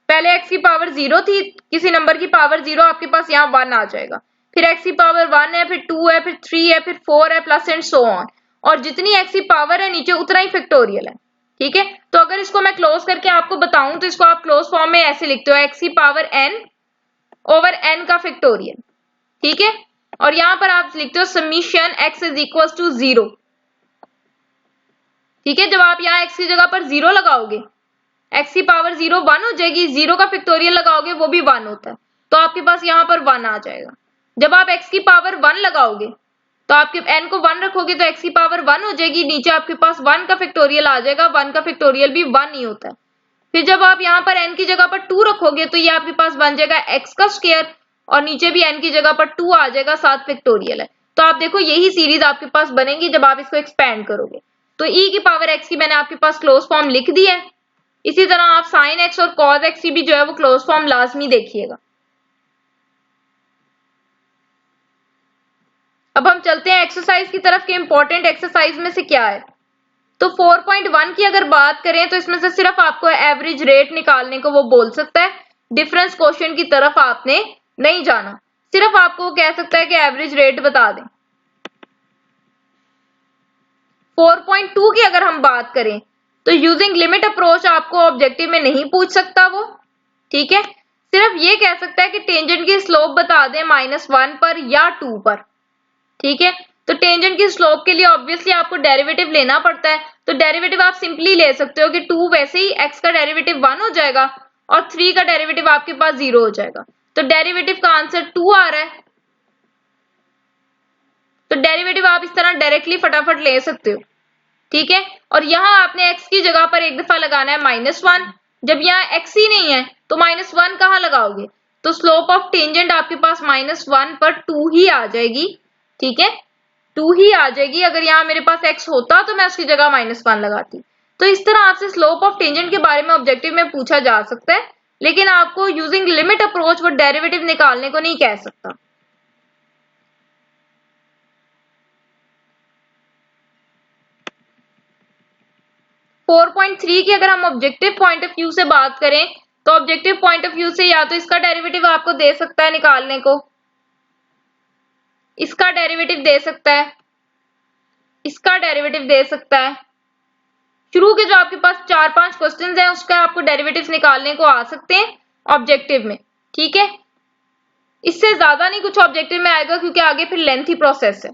पहले x की पावर 0 थी, किसी नंबर की पावर 0, आपके पास यहाँ 1 आ जाएगा, फिर x की पावर 1 है, फिर 2 है, फिर 3 है, फिर 4 है, प्लस एंड सो ऑन, और जितनी x की पावर है नीचे उतना ही फैक्टोरियल है। ठीक है, तो अगर इसको मैं क्लोज करके आपको बताऊं तो इसको आप क्लोज फॉर्म में ऐसे लिखते हो, x की पावर n ओवर n का फैक्टोरियल। ठीक है, और यहां पर आप लिखते हो summation x is equal to 0। ठीक है, जब आप यहाँ x की जगह पर 0 लगाओगे, x की पावर 0 1 हो जाएगी, 0 का फैक्टोरियल लगाओगे वो भी 1 होता है, तो आपके पास यहाँ पर 1 आ जाएगा। जब आप x की पावर 1 लगाओगे तो आपके n को 1 रखोगे तो x की पावर 1 हो जाएगी, नीचे आपके पास 1 का फैक्टोरियल आ जाएगा, 1 का फैक्टोरियल भी 1 ही होता है। फिर जब आप यहाँ पर n की जगह पर 2 रखोगे तो ये आपके पास बन जाएगा x का स्क्वायर, और नीचे भी n की जगह पर 2 आ जाएगा, 7 फैक्टोरियल है। तो आप देखो यही सीरीज आपके पास बनेगी जब आप इसको एक्सपेंड करोगे। तो e की पावर x की मैंने आपके पास क्लोज फॉर्म लिख दी है। इसी तरह आप साइन x और कॉस x की भी जो है वो क्लोज फॉर्म लाजमी देखिएगा। अब हम चलते हैं एक्सरसाइज की तरफ कि इंपॉर्टेंट एक्सरसाइज में से क्या है। तो 4.1 की अगर बात करें तो इसमें से सिर्फ आपको एवरेज रेट निकालने को वो बोल सकता है, डिफरेंस क्वेश्चन की तरफ आपने नहीं जाना, सिर्फ आपको कह सकता है कि एवरेज रेट बता दें। 4.2 की अगर हम बात करें तो यूजिंग लिमिट अप्रोच आपको ऑब्जेक्टिव में नहीं पूछ सकता वो। ठीक है, सिर्फ ये कह सकता है कि टेंजेंट की स्लोप बता दें -1 पर या 2 पर। ठीक है, तो टेंजेंट की स्लोप के लिए ऑब्वियसली आपको डेरिवेटिव लेना पड़ता है, तो डेरिवेटिव आप सिंपली ले सकते हो कि 2 वैसे ही x का डेरिवेटिव 1 हो जाएगा और 3 का डेरिवेटिव आपके पास 0 हो जाएगा, तो डेरिवेटिव का आंसर 2 आ रहा है। तो डेरिवेटिव आप इस तरह डायरेक्टली फटाफट ले सकते हो। ठीक है, और यहाँ आपने x की जगह पर एक दफा लगाना है -1, जब यहाँ x ही नहीं है तो -1 कहाँ लगाओगे, तो स्लोप ऑफ टेंजेंट आपके पास -1 पर 2 ही आ जाएगी। ठीक है, 2 ही आ जाएगी, अगर यहाँ मेरे पास x होता तो मैं उसकी जगह -1 लगाती। तो इस तरह आपसे स्लोप ऑफ टेंजेंट के बारे में ऑब्जेक्टिव में पूछा जा सकता है, लेकिन आपको यूजिंग लिमिट अप्रोच वो डेरिवेटिव निकालने को नहीं कह सकता। फोर 4.3 की अगर हम ऑब्जेक्टिव पॉइंट ऑफ व्यू से बात करें तो ऑब्जेक्टिव पॉइंट ऑफ व्यू से या तो इसका डेरिवेटिव आपको दे सकता है निकालने को, इसका डेरिवेटिव दे सकता है, इसका डेरिवेटिव दे सकता है। शुरू के जो आपके पास 4-5 क्वेश्चंस हैं उसका आपको डेरिवेटिव्स निकालने को आ सकते हैं ऑब्जेक्टिव में। ठीक है, इससे ज्यादा नहीं कुछ ऑब्जेक्टिव में आएगा क्योंकि आगे फिर लेंथी प्रोसेस है।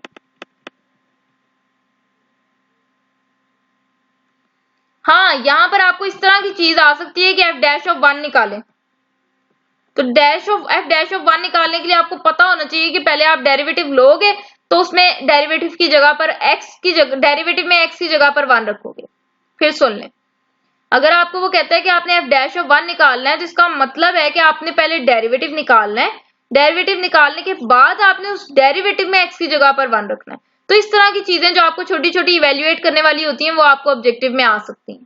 हाँ, यहां पर आपको इस तरह की चीज आ सकती है कि f'(1) निकालें, तो f'(1) निकालने के लिए आपको पता होना चाहिए कि पहले आप डेरिवेटिव लोगे तो उसमें डेरिवेटिव की जगह पर डेरिवेटिव में x की जगह पर 1 रखोगे। फिर सुन लें, अगर आपको वो कहता है कि आपने f'(1) निकालना है तो इसका मतलब है कि आपने पहले डेरिवेटिव निकालना है, डेरिवेटिव निकालने के बाद आपने उस डेरिवेटिव में x की जगह पर 1 रखना है। तो इस तरह की चीजें जो आपको छोटी छोटी इवेल्युएट करने वाली होती हैं वो आपको ऑब्जेक्टिव में आ सकती हैं।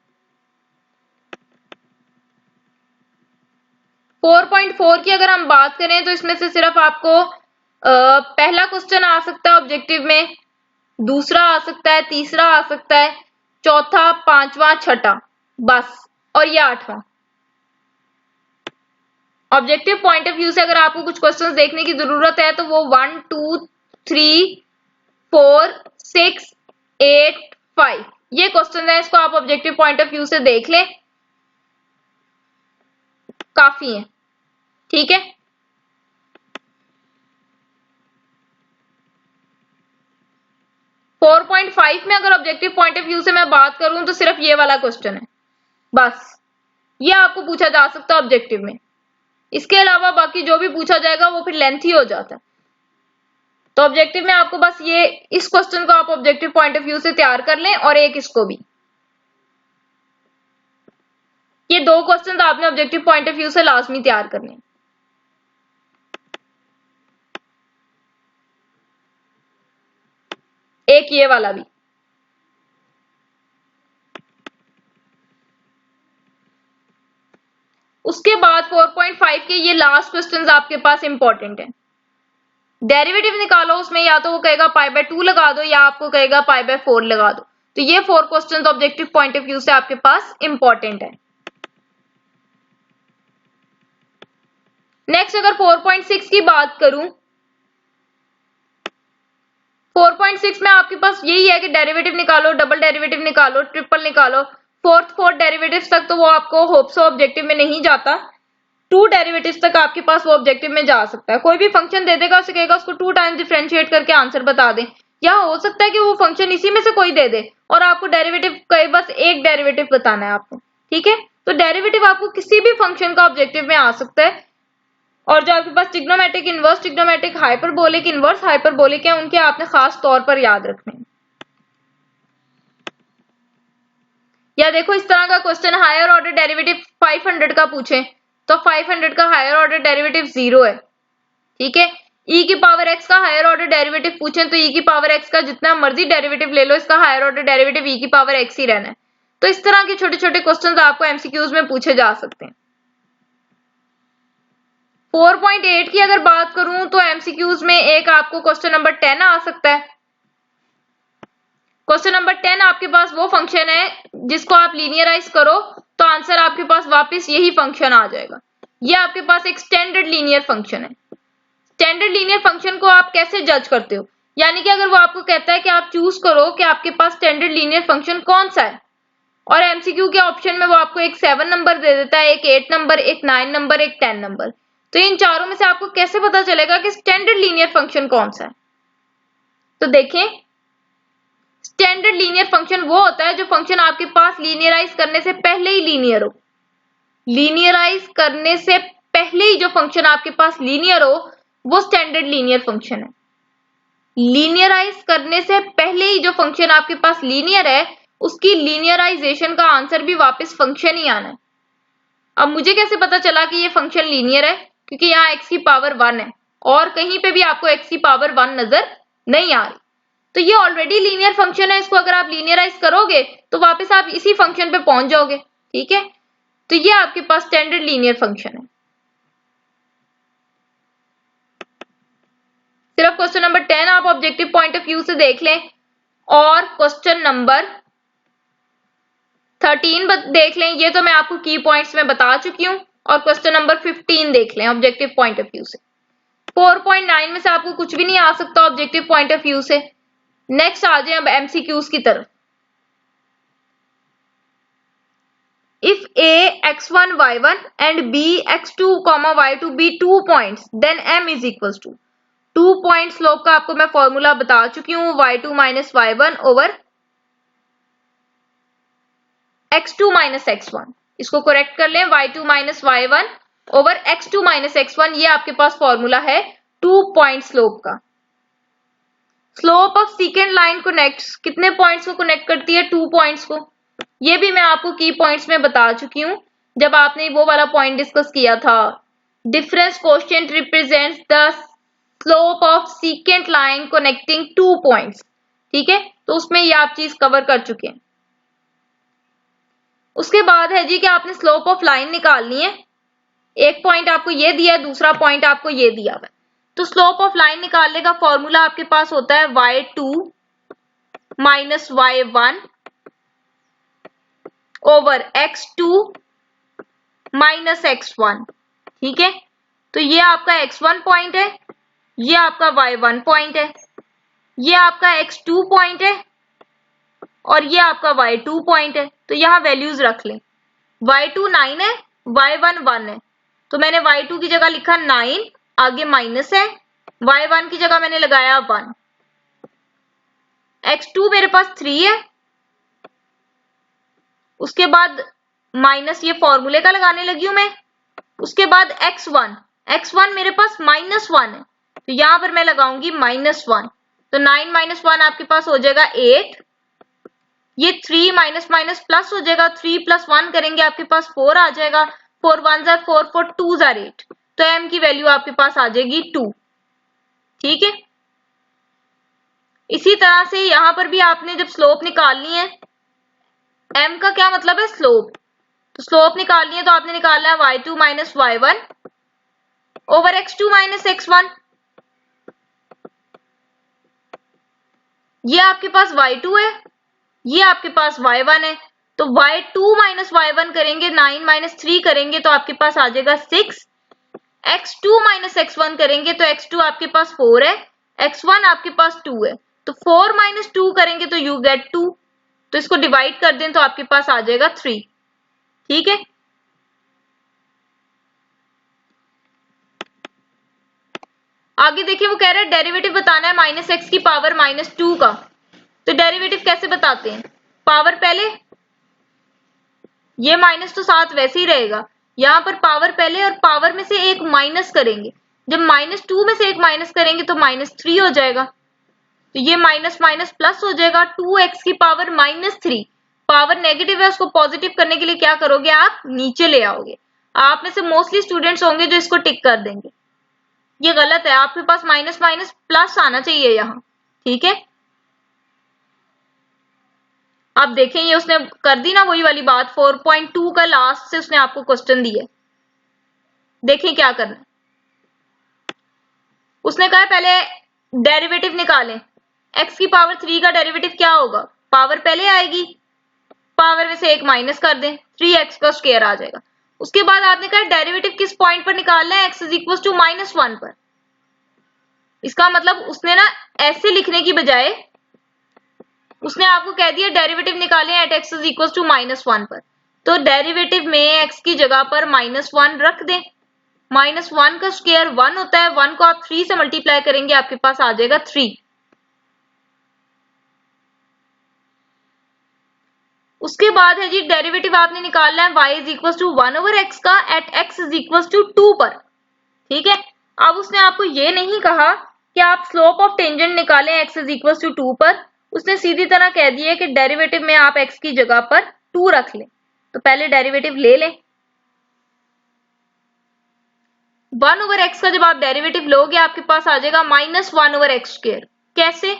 4.4 की अगर हम बात करें तो इसमें से सिर्फ आपको पहला क्वेश्चन आ सकता है ऑब्जेक्टिव में, दूसरा आ सकता है, तीसरा आ सकता है, चौथा, पांचवा, छठा, बस, और ये 8वां। ऑब्जेक्टिव पॉइंट ऑफ व्यू से अगर आपको कुछ क्वेश्चंस देखने की जरूरत है तो वो 1, 2, 3, 4, 6, 8, 5 ये क्वेश्चन है, इसको आप ऑब्जेक्टिव पॉइंट ऑफ व्यू से देख लें, काफी है। ठीक है, फोर 4.5 में अगर ऑब्जेक्टिव पॉइंट ऑफ व्यू से मैं बात करूं तो सिर्फ ये वाला क्वेश्चन है, बस ये आपको पूछा जा सकता है ऑब्जेक्टिव में। इसके अलावा बाकी जो भी पूछा जाएगा वो फिर लेंथी हो जाता है। तो ऑब्जेक्टिव में आपको बस ये इस क्वेश्चन को आप ऑब्जेक्टिव पॉइंट ऑफ व्यू से तैयार कर लें और एक इसको भी, ये 2 क्वेश्चन आपने ऑब्जेक्टिव पॉइंट ऑफ व्यू से लाजमी तैयार करने। एक ये वाला भी, उसके बाद 4.5 के ये लास्ट क्वेश्चंस आपके पास इंपॉर्टेंट है। डेरिवेटिव निकालो, उसमें या तो वो कहेगा π/2 लगा दो या आपको कहेगा π/4 लगा दो। तो ये 4 questions objective point of view से आपके पास इंपॉर्टेंट है। नेक्स्ट अगर 4.6 की बात करूं, 4.6 में आपके पास यही है कि डेरिवेटिव निकालो, डबल डेरिवेटिव निकालो, ट्रिपल निकालो, फोर्थ डेरिवेटिव तक तो वो आपको होप सो ऑब्जेक्टिव में नहीं जाता, 2 डेरिवेटिव्स तक आपके पास वो ऑब्जेक्टिव में जा सकता है। कोई भी फंक्शन दे देगा, उसे कहेगा उसको 2 टाइम्स डिफरेंशिएट करके आंसर बता दें, या हो सकता है कि वो फंक्शन इसी में से कोई दे दे और आपको डेरिवेटिव का बस एक डेरिवेटिव बताना है आपको, ठीक है। तो डेरिवेटिव आपको किसी भी फंक्शन का ऑब्जेक्टिव में आ सकता है। और जो आपके पास trigonometric inverse, trigonometric hyperbolic inverse, hyperbolic है, उनके आपने खास तौर पर याद रखने। या देखो इस तरह का क्वेश्चन, हायर ऑर्डर डेरिवेटिव 500 का पूछे तो 500 का हायर ऑर्डर डेरिवेटिव 0 है, ठीक है। e की पावर x का हायर ऑर्डर डेरिवेटिव पूछे तो e की पावर x का जितना मर्जी डेरिवेटिव ले लो, इसका हायर ऑर्डर डेरिवेटिव e की पावर x ही रहना है। तो इस तरह के छोटे छोटे क्वेश्चंस आपको एमसीक्यूज में पूछे जा सकते हैं। 4.8 की अगर बात करूं तो एमसीक्यूज में एक आपको क्वेश्चन नंबर 10 आ सकता है। क्वेश्चन नंबर 10 आपके पास वो फंक्शन है जिसको आप लीनियराइज करो तो आंसर आपके पास वापस यही फंक्शन आ जाएगा। ये आपके पास एक स्टैंडर्ड लीनियर फंक्शन है। स्टैंडर्ड लीनियर फंक्शन को आप कैसे जज करते हो, यानी कि अगर वो आपको कहता है कि आप चूज करो कि आपके पास स्टैंडर्ड लीनियर फंक्शन कौन सा है, और एमसीक्यू के ऑप्शन में वो आपको एक 7 नंबर दे देता है, एक 8 नंबर, एक 9 नंबर, एक 10 नंबर, तो इन चारों में से आपको कैसे पता चलेगा कि स्टैंडर्ड लीनियर फंक्शन कौन सा है। तो देखें, स्टैंडर्ड लीनियर फंक्शन वो होता है जो फंक्शन आपके पास लीनियराइज करने से पहले ही लीनियर हो। लीनियराइज करने से पहले ही जो फंक्शन आपके पास लीनियर हो वो स्टैंडर्ड लीनियर फंक्शन है। लीनियराइज करने से पहले ही जो फंक्शन आपके पास लीनियर है उसकी लीनियराइजेशन का आंसर भी वापस फंक्शन ही आना है। अब मुझे कैसे पता चला कि ये फंक्शन लीनियर है, क्योंकि यहाँ x की पावर 1 है और कहीं पे भी आपको x की पावर 1 नजर नहीं आ रही, तो ये ऑलरेडी लीनियर फंक्शन है। इसको अगर आप लीनियराइज करोगे तो वापस आप इसी फंक्शन पे पहुंच जाओगे, ठीक है। तो ये आपके पास स्टैंडर्ड लीनियर फंक्शन है। सिर्फ क्वेश्चन नंबर 10 आप ऑब्जेक्टिव पॉइंट ऑफ व्यू से देख लें और क्वेश्चन नंबर 13 देख लें, ये तो मैं आपको की पॉइंट्स में बता चुकी हूं, और क्वेश्चन नंबर 15 देख लें ऑब्जेक्टिव पॉइंट ऑफ व्यू से। 4.9 में से आपको कुछ भी नहीं आ सकता ऑब्जेक्टिव पॉइंट ऑफ व्यू से। नेक्स्ट आ जाए अब एमसीक्यूज की तरफ। If a x1 y1 and b x2 y2 be 2 points then m is equals to 2 point slope का आपको मैं फॉर्मूला बता चुकी हूं, y2 minus y1 over x2 minus x1। इसको करेक्ट कर लें, y2 minus y1 over x2 minus x1, ये आपके पास फॉर्मूला है 2 पॉइंट स्लोप का। स्लोप ऑफ सीकेंड लाइन कनेक्ट्स कितने पॉइंट्स को कनेक्ट करती है, 2 पॉइंट्स को। ये भी मैं आपको की पॉइंट्स में बता चुकी हूं जब आपने वो वाला पॉइंट डिस्कस किया था, difference coefficient represents the slope of secant line connecting 2 points, ठीक है। तो उसमें ये आप चीज कवर कर चुके हैं। उसके बाद है जी कि आपने स्लोप ऑफ लाइन निकालनी है। एक पॉइंट आपको ये दिया है, दूसरा पॉइंट आपको ये दिया हुआ है। तो स्लोप ऑफ लाइन निकालने का फॉर्मूला आपके पास होता है y2 minus y1 over x2 minus x1, ठीक है। तो ये आपका x1 पॉइंट है, ये आपका y1 पॉइंट है, ये आपका x2 पॉइंट है और ये आपका y2 पॉइंट है। तो यहां वैल्यूज रख लें, y2 9 है, y1 1 है, तो मैंने y2 की जगह लिखा 9, आगे माइनस है, y1 की जगह मैंने लगाया 1, x2 मेरे पास 3 है, उसके बाद माइनस ये फॉर्मूले का लगाने लगी हूं मैं, उसके बाद x1 मेरे पास -1 है, तो यहां पर मैं लगाऊंगी -1, तो 9 - 1 आपके पास हो जाएगा 8, ये 3 माइनस माइनस प्लस हो जाएगा, 3 + 1 करेंगे आपके पास 4 आ जाएगा, 4 1 = 4, 4 2 = 8, तो m की वैल्यू आपके पास आ जाएगी 2, ठीक है। इसी तरह से यहां पर भी आपने जब स्लोप निकालनी है, m का क्या मतलब है, स्लोप, तो स्लोप निकालनी है तो आपने निकालना है y2 minus y1 over x2 minus x1। ये आपके पास y2 है, ये आपके पास y1 है, तो y2 माइनस y1 करेंगे 9 माइनस 3 करेंगे तो आपके पास आ जाएगा 6। x2 माइनस x1 करेंगे तो x2 आपके पास 4 है, x1 आपके पास 2 है, तो 4 माइनस 2 करेंगे तो यू गेट 2। तो इसको डिवाइड कर दें तो आपके पास आ जाएगा 3। ठीक है, आगे देखिए वो कह रहा है डेरिवेटिव बताना है माइनस एक्स की पावर माइनस 2 का। तो डेरिवेटिव कैसे बताते हैं, पावर पहले, ये माइनस तो साथ वैसे ही रहेगा, यहाँ पर पावर पहले और पावर में से एक माइनस करेंगे। जब माइनस 2 में से एक माइनस करेंगे तो माइनस 3 हो जाएगा, तो ये माइनस माइनस प्लस हो जाएगा 2x की पावर माइनस 3। पावर नेगेटिव है, उसको पॉजिटिव करने के लिए क्या करोगे, आप नीचे ले आओगे। आप में से मोस्टली स्टूडेंट्स होंगे जो इसको टिक कर देंगे, ये गलत है, आपके पास माइनस माइनस प्लस आना चाहिए यहाँ। ठीक है, अब देखें ये उसने कर दी ना वही वाली बात, 4.2 का लास्ट से उसने आपको क्वेश्चन दिया। देखें क्या करना है, उसने कहा पहले डेरिवेटिव निकालें। x की पावर 3 का डेरिवेटिव क्या होगा, पावर पहले आएगी, पावर में से एक माइनस कर दें, 3x का स्क्वायर आ जाएगा। उसके बाद आपने कहा डेरिवेटिव किस पॉइंट पर निकालना है, x इज इक्वल टू -1 पर। इसका मतलब उसने ना ऐसे लिखने की बजाय उसने आपको कह दिया डेरिवेटिव निकालें at x is equal to -1 पर। तो डेरिवेटिव में x की जगह पर -1 रख दें। -1 का स्क्वायर 1 होता है, 1 को आप 3 से मल्टीप्लाई करेंगे, आपके पास आ जाएगा 3। उसके बाद है जी डेरिवेटिव आपने निकालना है y is equal to 1 over x का at x is equal to 2 पर। ठीक है, अब उसने आपको ये नहीं कहा कि आप स्लोप ऑफ टेंजेंट निकालें x इज इक्वल टू 2 पर, उसने सीधी तरह कह दिया कि डेरिवेटिव में आप x की जगह पर 2 रख लें। तो पहले डेरिवेटिव ले लें, 1 ओवर x का जब आप डेरिवेटिव लोगे आपके पास आ जाएगा -1 ओवर x स्क्वायर। कैसे,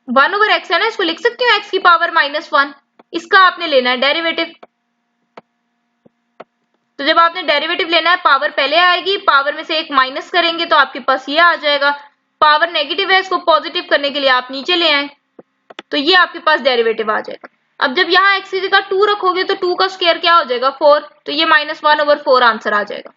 1 ओवर x है ना, इसको लिख सकती हूँ x की पावर -1, इसका आपने लेना है डेरिवेटिव। तो जब आपने डेरिवेटिव लेना है, पावर पहले आएगी, पावर में से एक माइनस करेंगे तो आपके पास ये आ जाएगा। पावर नेगेटिव है, इसको पॉजिटिव करने के लिए आप नीचे ले आए, तो ये आपके पास डेरिवेटिव आ जाएगा। अब जब यहाँ x की जगह 2 रखोगे तो 2 का स्क्वायर क्या हो जाएगा, 4, तो ये -1 ओवर 4 आंसर आ जाएगा।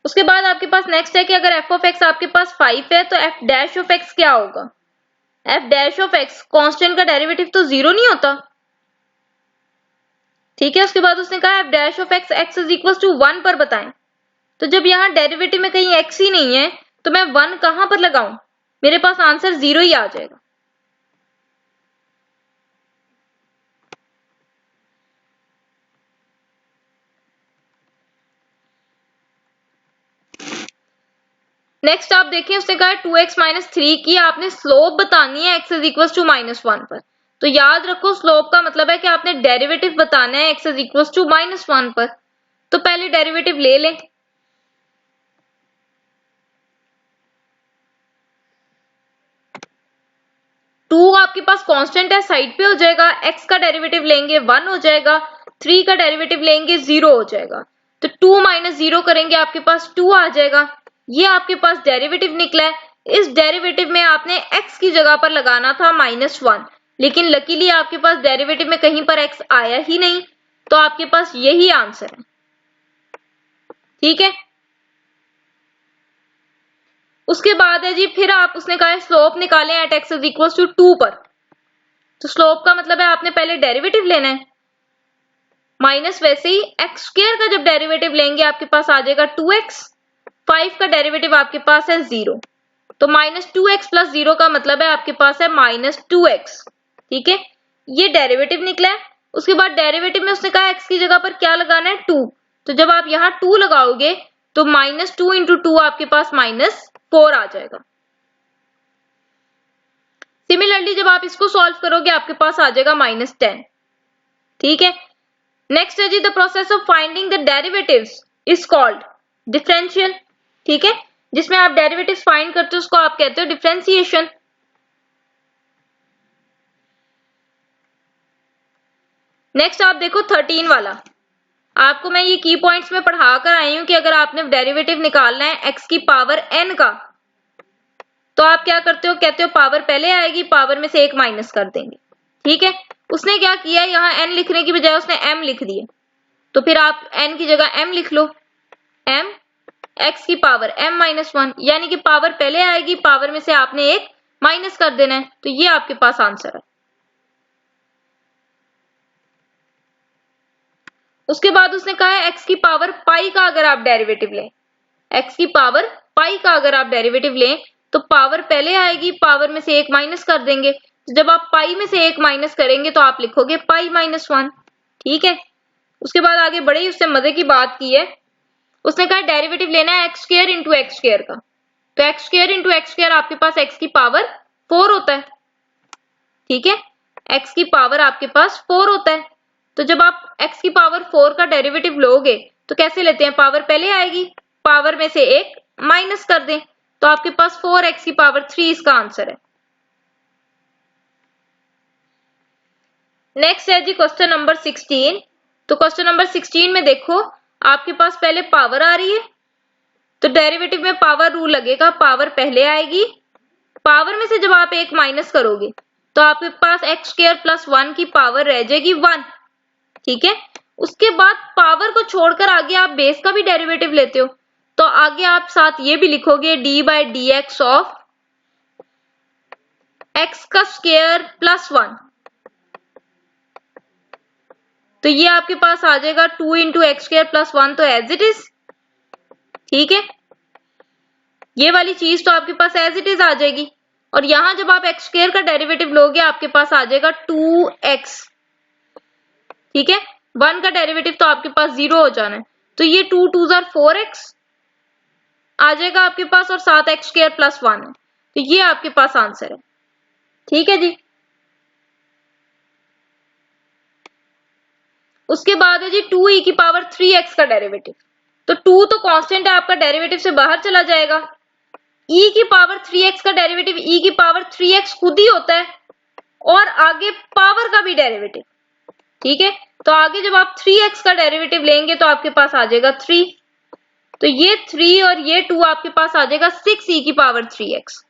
उसके बाद आपके पास नेक्स्ट है कि अगर f ऑफ x आपके पास 5 है तो f डैश ऑफ x क्या होगा। f dash of x constant का डेरिवेटिव तो 0 नहीं होता। ठीक है, उसके बाद उसने कहा f dash of x x is equal to 1 पर बताएं। तो जब यहाँ डेरिवेटिव में कहीं x ही नहीं है तो मैं 1 कहां पर लगाऊं, मेरे पास आंसर 0 ही आ जाएगा। नेक्स्ट आप देखिए उसने कहा 2x माइनस 3 की आपने स्लोप बतानी है x इज इक्वल टू -1 पर। तो याद रखो स्लोप का मतलब है कि आपने डेरिवेटिव बताना है x इज इक्वल टू -1 पर। तो पहले डेरिवेटिव ले लें, टू आपके पास कांस्टेंट है, साइड पे हो जाएगा, x का डेरिवेटिव लेंगे 1 हो जाएगा, 3 का डेरिवेटिव लेंगे 0 हो जाएगा। तो 2 माइनस 0 करेंगे आपके पास 2 आ जाएगा। ये आपके पास डेरिवेटिव निकला है। इस डेरिवेटिव में आपने x की जगह पर लगाना था -1, लेकिन लकीली आपके पास डेरिवेटिव में कहीं पर x आया ही नहीं, तो आपके पास यही आंसर है। ठीक है, उसके बाद है जी फिर आप उसने कहा स्लोप निकालें at x is equal to 2 पर। तो स्लोप का मतलब है आपने पहले डेरिवेटिव लेना है, माइनस वैसे ही x स्क्वायर का जब डेरिवेटिव लेंगे आपके पास आ जाएगा 2x, 5 का डेरिवेटिव आपके पास है 0, तो -2x प्लस 0 का मतलब है आपके पास है -2x। ठीक है, ये डेरिवेटिव निकला है। उसके बाद डेरिवेटिव में उसने कहा x की जगह पर क्या लगाना है 2, तो जब आप यहाँ 2 लगाओगे तो -2 इंटू 2 आपके पास -4 आ जाएगा। सिमिलरली जब आप इसको सॉल्व करोगे आपके पास आ जाएगा -10। ठीक है, नेक्स्ट है जी the process of finding the derivatives is called differential. ठीक है, जिसमें आप डेरिवेटिव्स फाइंड करते हो उसको आप कहते हो डिफरेंशिएशन। नेक्स्ट आप देखो 13 वाला, आपको मैं ये की पॉइंट्स में पढ़ा कर आई हूं कि अगर आपने डेरिवेटिव निकालना है x की पावर n का, तो आप क्या करते हो, कहते हो पावर पहले आएगी, पावर में से एक माइनस कर देंगे। ठीक है, उसने क्या किया, यहाँ n लिखने की बजाय उसने m लिख दिया, तो फिर आप n की जगह m लिख लो, m x की पावर m माइनस 1, यानी कि पावर पहले आएगी, पावर में से आपने एक माइनस कर देना है, तो ये आपके पास आंसर है। उसके बाद उसने कहा है x की पावर पाई का अगर आप डेरिवेटिव लें, x की पावर पाई का अगर आप डेरिवेटिव लें तो पावर पहले आएगी, पावर में से एक माइनस कर देंगे, तो जब आप पाई में से एक माइनस करेंगे तो आप लिखोगे पाई माइनस 1। ठीक है, उसके बाद आगे बढ़े ही उससे मजे की बात की है, उसने कहा डेरिवेटिव लेना है x square into x square का, तो x square into x square आपके पास x की पावर 4 होता है। ठीक है, x की पावर आपके पास 4 होता है, तो जब आप x की पावर 4 का डेरिवेटिव लोगे तो कैसे लेते हैं, पावर पहले आएगी, पावर में से एक माइनस कर दें, तो आपके पास 4x की पावर 3 इसका आंसर है। नेक्स्ट है जी क्वेश्चन नंबर 16। तो क्वेश्चन नंबर 16 में देखो आपके पास पहले पावर आ रही है, तो डेरिवेटिव में पावर रूल लगेगा, पावर पहले आएगी, पावर में से जब आप एक माइनस करोगे तो आपके पास एक्स स्क्वायर प्लस 1 की पावर रह जाएगी 1। ठीक है, उसके बाद पावर को छोड़कर आगे आप बेस का भी डेरिवेटिव लेते हो, तो आगे आप साथ ये भी लिखोगे D by D x of x का स्क्वायर प्लस 1, तो ये आपके पास आ जाएगा 2 इंटू एक्स स्क्वायर प्लस 1, तो एज इट इज। ठीक है, ये वाली चीज तो आपके पास एज इट इज आ जाएगी, और यहां जब आप एक्स स्क्वायर का डेरिवेटिव लोगे आपके पास आ जाएगा 2x। ठीक है, 1 का डेरिवेटिव तो आपके पास 0 हो जाना है, तो ये 2 2 4x आ जाएगा आपके पास, और साथ एक्स स्क्वायर प्लस 1 है, तो ये आपके पास आंसर है। ठीक है जी, उसके बाद है जी 2e की पावर 3x का डेरिवेटिव, तो 2 तो कांस्टेंट है आपका, डेरिवेटिव से बाहर चला जाएगा, e की पावर 3x का डेरिवेटिव e की पावर 3x खुद ही होता है, और आगे पावर का भी डेरिवेटिव। ठीक है, तो आगे जब आप 3x का डेरिवेटिव लेंगे तो आपके पास आ जाएगा 3, तो ये 3 और ये 2 आपके पास आ जाएगा 6e की पावर 3x।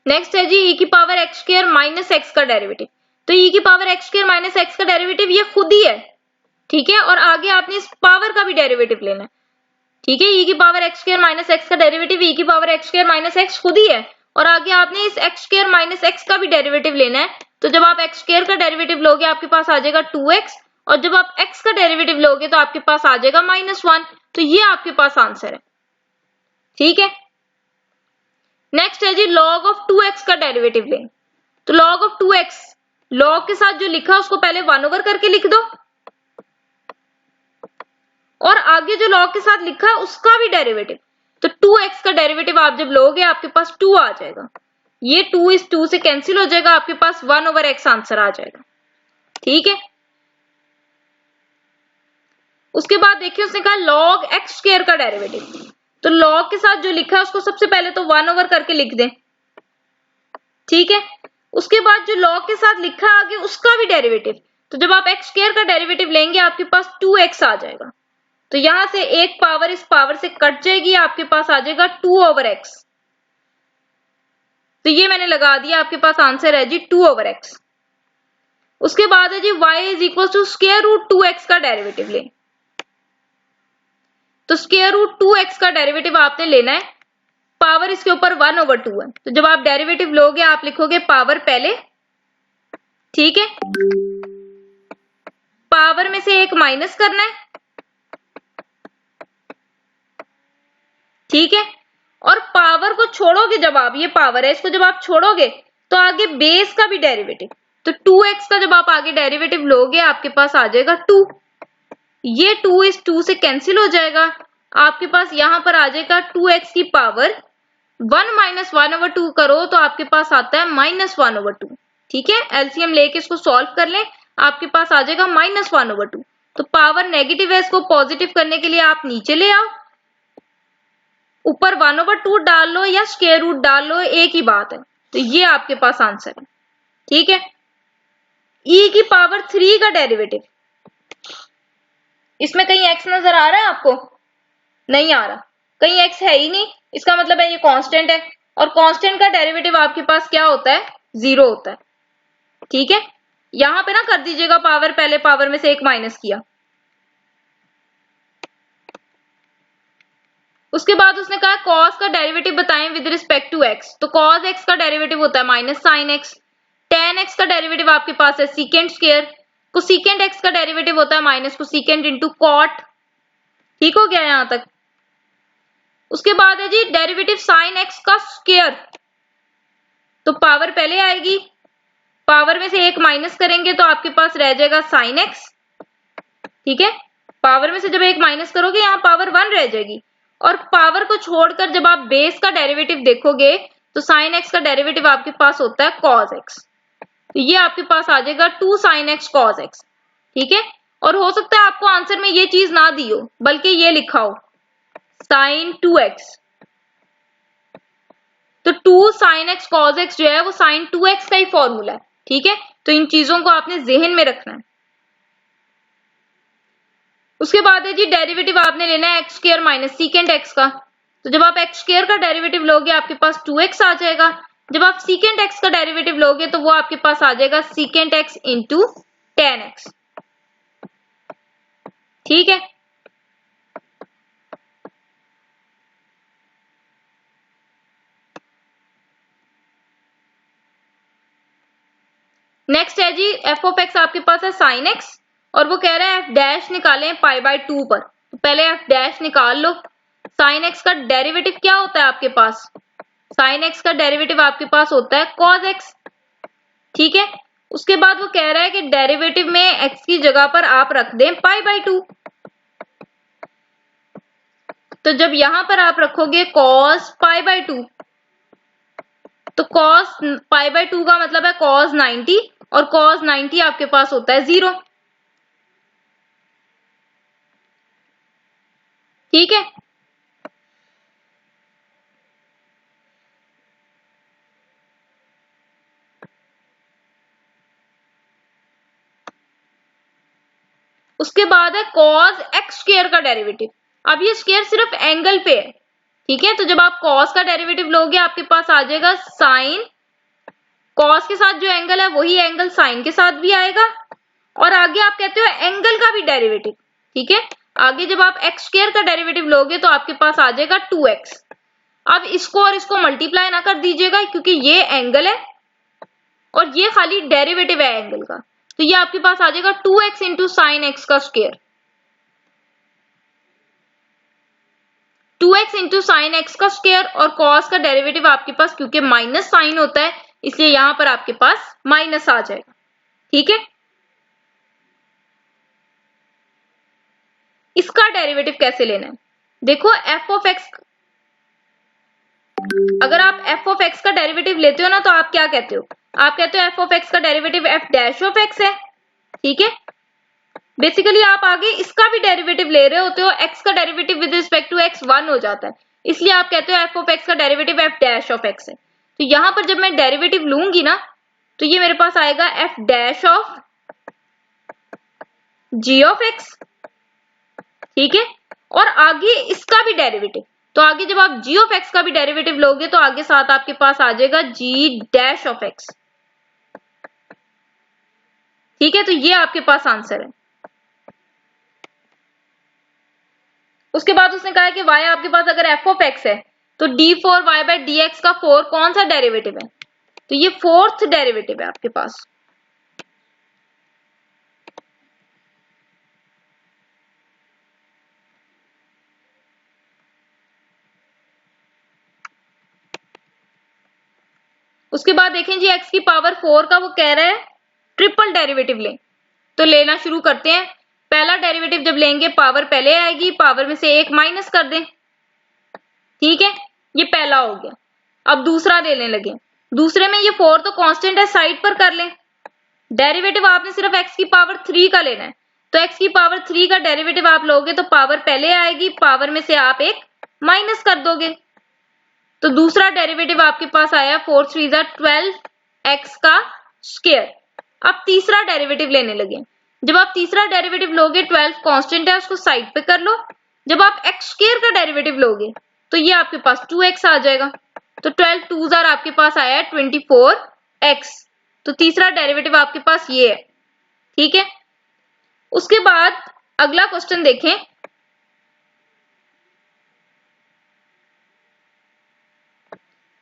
नेक्स्ट है जी e की power x square minus X का डेरिवेटिव, तो e की power x square minus X का डेरिवेटिव ये खुद ही है। ठीक है, और आगे आपने इस पावर का भी डेरिवेटिव लेना है। ठीक है, e की power x square minus X का डेरिवेटिव e की power x square minus x खुद ही है, और आगे आपने इस एक्स स्क्वायर माइनस एक्स का भी डेरिवेटिव लेना है, तो जब आप एक्स स्क्वायर का डेरिवेटिव लोगे आपके पास आ जाएगा 2x, और जब आप x का डेरिवेटिव लोगे तो आपके पास आ जाएगा -1, तो ये आपके पास आंसर है। ठीक है, नेक्स्ट है जी log ऑफ 2x का डेरिवेटिव लें, तो log ऑफ 2x, log के साथ जो लिखा उसको पहले 1 ओवर करके लिख दो, और आगे जो log के साथ लिखा है उसका भी डेरिवेटिव, तो 2x का डेरिवेटिव आप जब लोगे आपके पास 2 आ जाएगा, ये 2 इस 2 से कैंसिल हो जाएगा, आपके पास 1 ओवर x आंसर आ जाएगा। ठीक है, उसके बाद देखिए उसने कहा log x स्क्वायर का डेरिवेटिव, तो log के साथ जो लिखा है उसको सबसे पहले तो 1 ओवर करके लिख दें। ठीक है, उसके बाद जो log के साथ लिखा है आगे उसका भी डेरिवेटिव, तो जब आप x स्क्वायर का डेरिवेटिव लेंगे आपके पास 2x आ जाएगा, तो यहां से एक पावर इस पावर से कट जाएगी, आपके पास आ जाएगा 2 ओवर x, तो ये मैंने लगा दिया, आपके पास आंसर है जी 2 ओवर x। उसके बाद है जी y is equal to square root 2x का डेरिवेटिव लें, तो स्क्वायर रूट 2x का डेरिवेटिव आपने लेना है, पावर इसके ऊपर 1 ओवर 2 है, तो जब आप डेरिवेटिव लोगे आप लिखोगे पावर पहले। ठीक है, पावर में से एक माइनस करना है। ठीक है, और पावर को छोड़ोगे, जब आप ये पावर है इसको जब आप छोड़ोगे तो आगे बेस का भी डेरिवेटिव, तो 2x का जब आप आगे डेरिवेटिव लोगे आपके पास आ जाएगा 2। ये 2 इस 2 से कैंसिल हो जाएगा, आपके पास यहां पर आ जाएगा 2x की पावर 1 माइनस 1/2 करो तो आपके पास आता है -1/2। ठीक है, एलसीएम लेके इसको सॉल्व कर लें, आपके पास आ जाएगा -1/2। तो पावर नेगेटिव है, इसको पॉजिटिव करने के लिए आप नीचे ले आओ, ऊपर 1/2 डाल लो या स्क्वायर रूट डाल लो, एक ही बात है। तो ये आपके पास आंसर है। ठीक है, e की पावर 3 का डेरिवेटिव, इसमें कहीं x नजर आ रहा है आपको? नहीं आ रहा, कहीं x है ही नहीं, इसका मतलब है ये कांस्टेंट है, और कांस्टेंट का डेरिवेटिव आपके पास क्या होता है? 0 होता है। ठीक है, यहां पे ना कर दीजिएगा पावर, पहले पावर में से एक माइनस किया। उसके बाद उसने कहा cos का डेरिवेटिव बताएं विद रिस्पेक्ट टू x, तो cos x का डेरिवेटिव होता है minus sine x, tan x का डेरिवेटिव आपके पास है सीकेंट स्क्वायर, कोसिकेंट x का डेरिवेटिव होता है माइनस कोसिकेंट इंटू कॉट। ठीक हो गया यहां तक? उसके बाद है जी डेरिवेटिव साइन x का स्क्वायर, तो पावर पहले आएगी, पावर में से एक माइनस करेंगे तो आपके पास रह जाएगा साइन x। ठीक है, पावर में से जब एक माइनस करोगे यहां पावर 1 रह जाएगी, और पावर को छोड़कर जब आप बेस का डेरिवेटिव देखोगे तो साइन x का डेरिवेटिव आपके पास होता है cos x, तो ये आपके पास आ जाएगा 2 sin x cos x। ठीक है, और हो सकता है आपको आंसर में ये चीज ना दी हो, बल्कि ये लिखा हो sin 2x, तो 2 sin x cos x जो है वो sin 2x का ही फॉर्मूला है। ठीक है, तो इन चीजों को आपने जहन में रखना है। उसके बाद है जी डेरिवेटिव आपने लेना है x square minus secant x का, तो जब आप एक्स स्क्वायर का डेरिवेटिव लोगे आपके पास 2x आ जाएगा, जब आप सीकेंट एक्स का डेरिवेटिव लोगे तो वो आपके पास आ जाएगा secant x into ten x. ठीक है, नेक्स्ट है जी एफ ऑफ एक्स आपके पास है साइन एक्स, और वो कह रहा है एफ डैश निकालें पाई बाय 2 पर, तो पहले एफ डैश निकाल लो। साइन एक्स का डेरिवेटिव क्या होता है आपके पास? साइन एक्स का डेरिवेटिव आपके पास होता है कॉस एक्स। ठीक है, उसके बाद वो कह रहा है कि डेरिवेटिव में एक्स की जगह पर आप रख दें पाई बाय 2, तो जब यहां पर आप रखोगे कॉस पाई बाय 2, तो कॉस पाई बाय 2 का मतलब है कॉस 90, और कॉस 90 आपके पास होता है 0। ठीक है, उसके बाद है कॉस एक्स स्क्वायर का डेरिवेटिव। अब ये स्क्वायर सिर्फ एंगल पे है। ठीक है, तो जब आप कॉस का डेरिवेटिव लोगे आपके पास आ जाएगा साइन, कॉस के साथ जो एंगल है वही एंगल साइन के साथ भी आएगा, और आगे आप कहते हो एंगल का भी डेरिवेटिव। ठीक है, आगे जब आप एक्स स्क्वायर का डेरिवेटिव लोगे तो आपके पास आ जाएगा 2x। अब इसको और इसको मल्टीप्लाई ना कर दीजिएगा क्योंकि ये एंगल है और ये खाली डेरिवेटिव है एंगल का, तो ये आपके पास आ जाएगा 2x इंटू साइन एक्स का square, 2x into sine x का स्क्वायर, और कॉस का डेरिवेटिव आपके पास क्योंकि माइनस साइन होता है इसलिए यहां पर आपके पास माइनस आ जाएगा। ठीक है, इसका डेरिवेटिव कैसे लेना है? देखो एफ ऑफ एक्स, अगर आप एफ ऑफ एक्स का डेरिवेटिव लेते हो ना तो आप क्या कहते हो? आप कहते हो एफ ऑफ एक्स का derivative f dash of x है। ठीक है, बेसिकली आप आगे इसका भी डेरिवेटिव ले रहे होते हो, एक्स का derivative with respect to x 1 हो जाता है, इसलिए आप कहते हो एफ ऑफ एक्स का derivative f dash of x है। तो यहां पर जब मैं डेरिवेटिव लूंगी ना तो ये मेरे पास आएगा f dash of g of x. ठीक है, और आगे इसका भी डेरिवेटिव, तो आगे जब आप जी ऑफ एक्स का भी डेरिवेटिव लोगे तो आगे साथ आपके पास आ जाएगा जी डैश ऑफ एक्स। ठीक है, तो ये आपके पास आंसर है। उसके बाद उसने कहा कि y आपके पास अगर f ऑफ x है तो d4y बाय dx का 4 कौन सा डेरिवेटिव है? तो ये फोर्थ डेरिवेटिव है आपके पास। उसके बाद देखें जी x की पावर 4 का वो कह रहा है ट्रिपल डेरिवेटिव लें, तो लेना शुरू करते हैं। पहला डेरिवेटिव जब लेंगे पावर पहले आएगी, पावर में से एक माइनस कर दें, ठीक है, ये पहला हो गया। अब दूसरा लेने लगे, दूसरे में ये 4 तो कांस्टेंट है, साइड पर कर लें। डेरिवेटिव आपने सिर्फ x की पावर 3 का लेना है, तो x की पावर 3 का डेरिवेटिव आप लोगे तो पावर पहले आएगी, पावर में से आप एक माइनस कर दोगे, तो दूसरा डेरिवेटिव आपके पास आया 4 3 12x का स्क्वायर। अब तीसरा डेरिवेटिव लेने लगे, जब आप तीसरा डेरिवेटिव लोगे 12 कांस्टेंट है, उसको साइड पे कर लो। जब आप x स्क्वायर का डेरिवेटिव लोगे तो ये आपके पास 2x आ जाएगा, तो 12 2 आपके पास आया है 24x, तो तीसरा डेरिवेटिव आपके पास ये है, ठीक है। उसके बाद अगला क्वेश्चन देखें,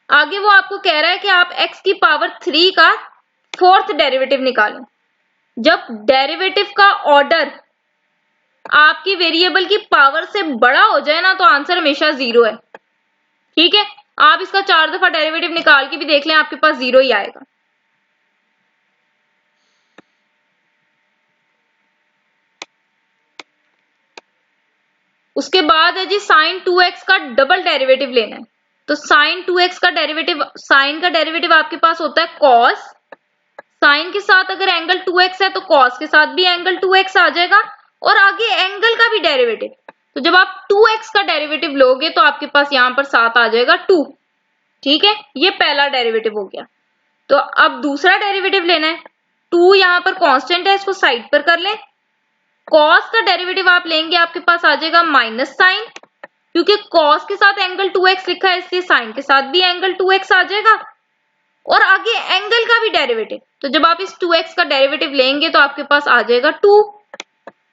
आगे वो आपको कह रहा है कि आप x की पावर 3 का फोर्थ डेरिवेटिव निकालें। जब डेरिवेटिव का ऑर्डर आपकी वेरिएबल की पावर से बड़ा हो जाए ना, तो आंसर हमेशा 0 है, ठीक है। आप इसका 4 दफा डेरिवेटिव निकाल के भी देख लें, आपके पास 0 ही आएगा। उसके बाद है जी साइन 2x का डबल डेरिवेटिव लेना है, तो साइन 2x का डेरिवेटिव, साइन का डेरिवेटिव आपके पास होता है कॉस, साइन के साथ अगर एंगल 2x है तो कॉस के साथ भी एंगल 2x आ जाएगा, और आगे एंगल का भी डेरिवेटिव, तो जब आप 2x का डेरिवेटिव लोगे तो आपके पास यहां पर साथ आ जाएगा 2, ठीक है। ये पहला डेरिवेटिव हो गया। तो अब दूसरा डेरिवेटिव लेना है, 2 यहां पर कांस्टेंट है, इसको साइड पर कर लें। कॉस का डेरिवेटिव आप लेंगे, आपके पास आ जाएगा माइनस साइन, क्योंकि कॉस के साथ एंगल 2x लिखा है, इसलिए साइन के साथ भी एंगल 2x आ जाएगा, और आगे एंगल का भी डेरिवेटिव, तो जब आप इस 2x का डेरिवेटिव लेंगे तो आपके पास आ जाएगा 2,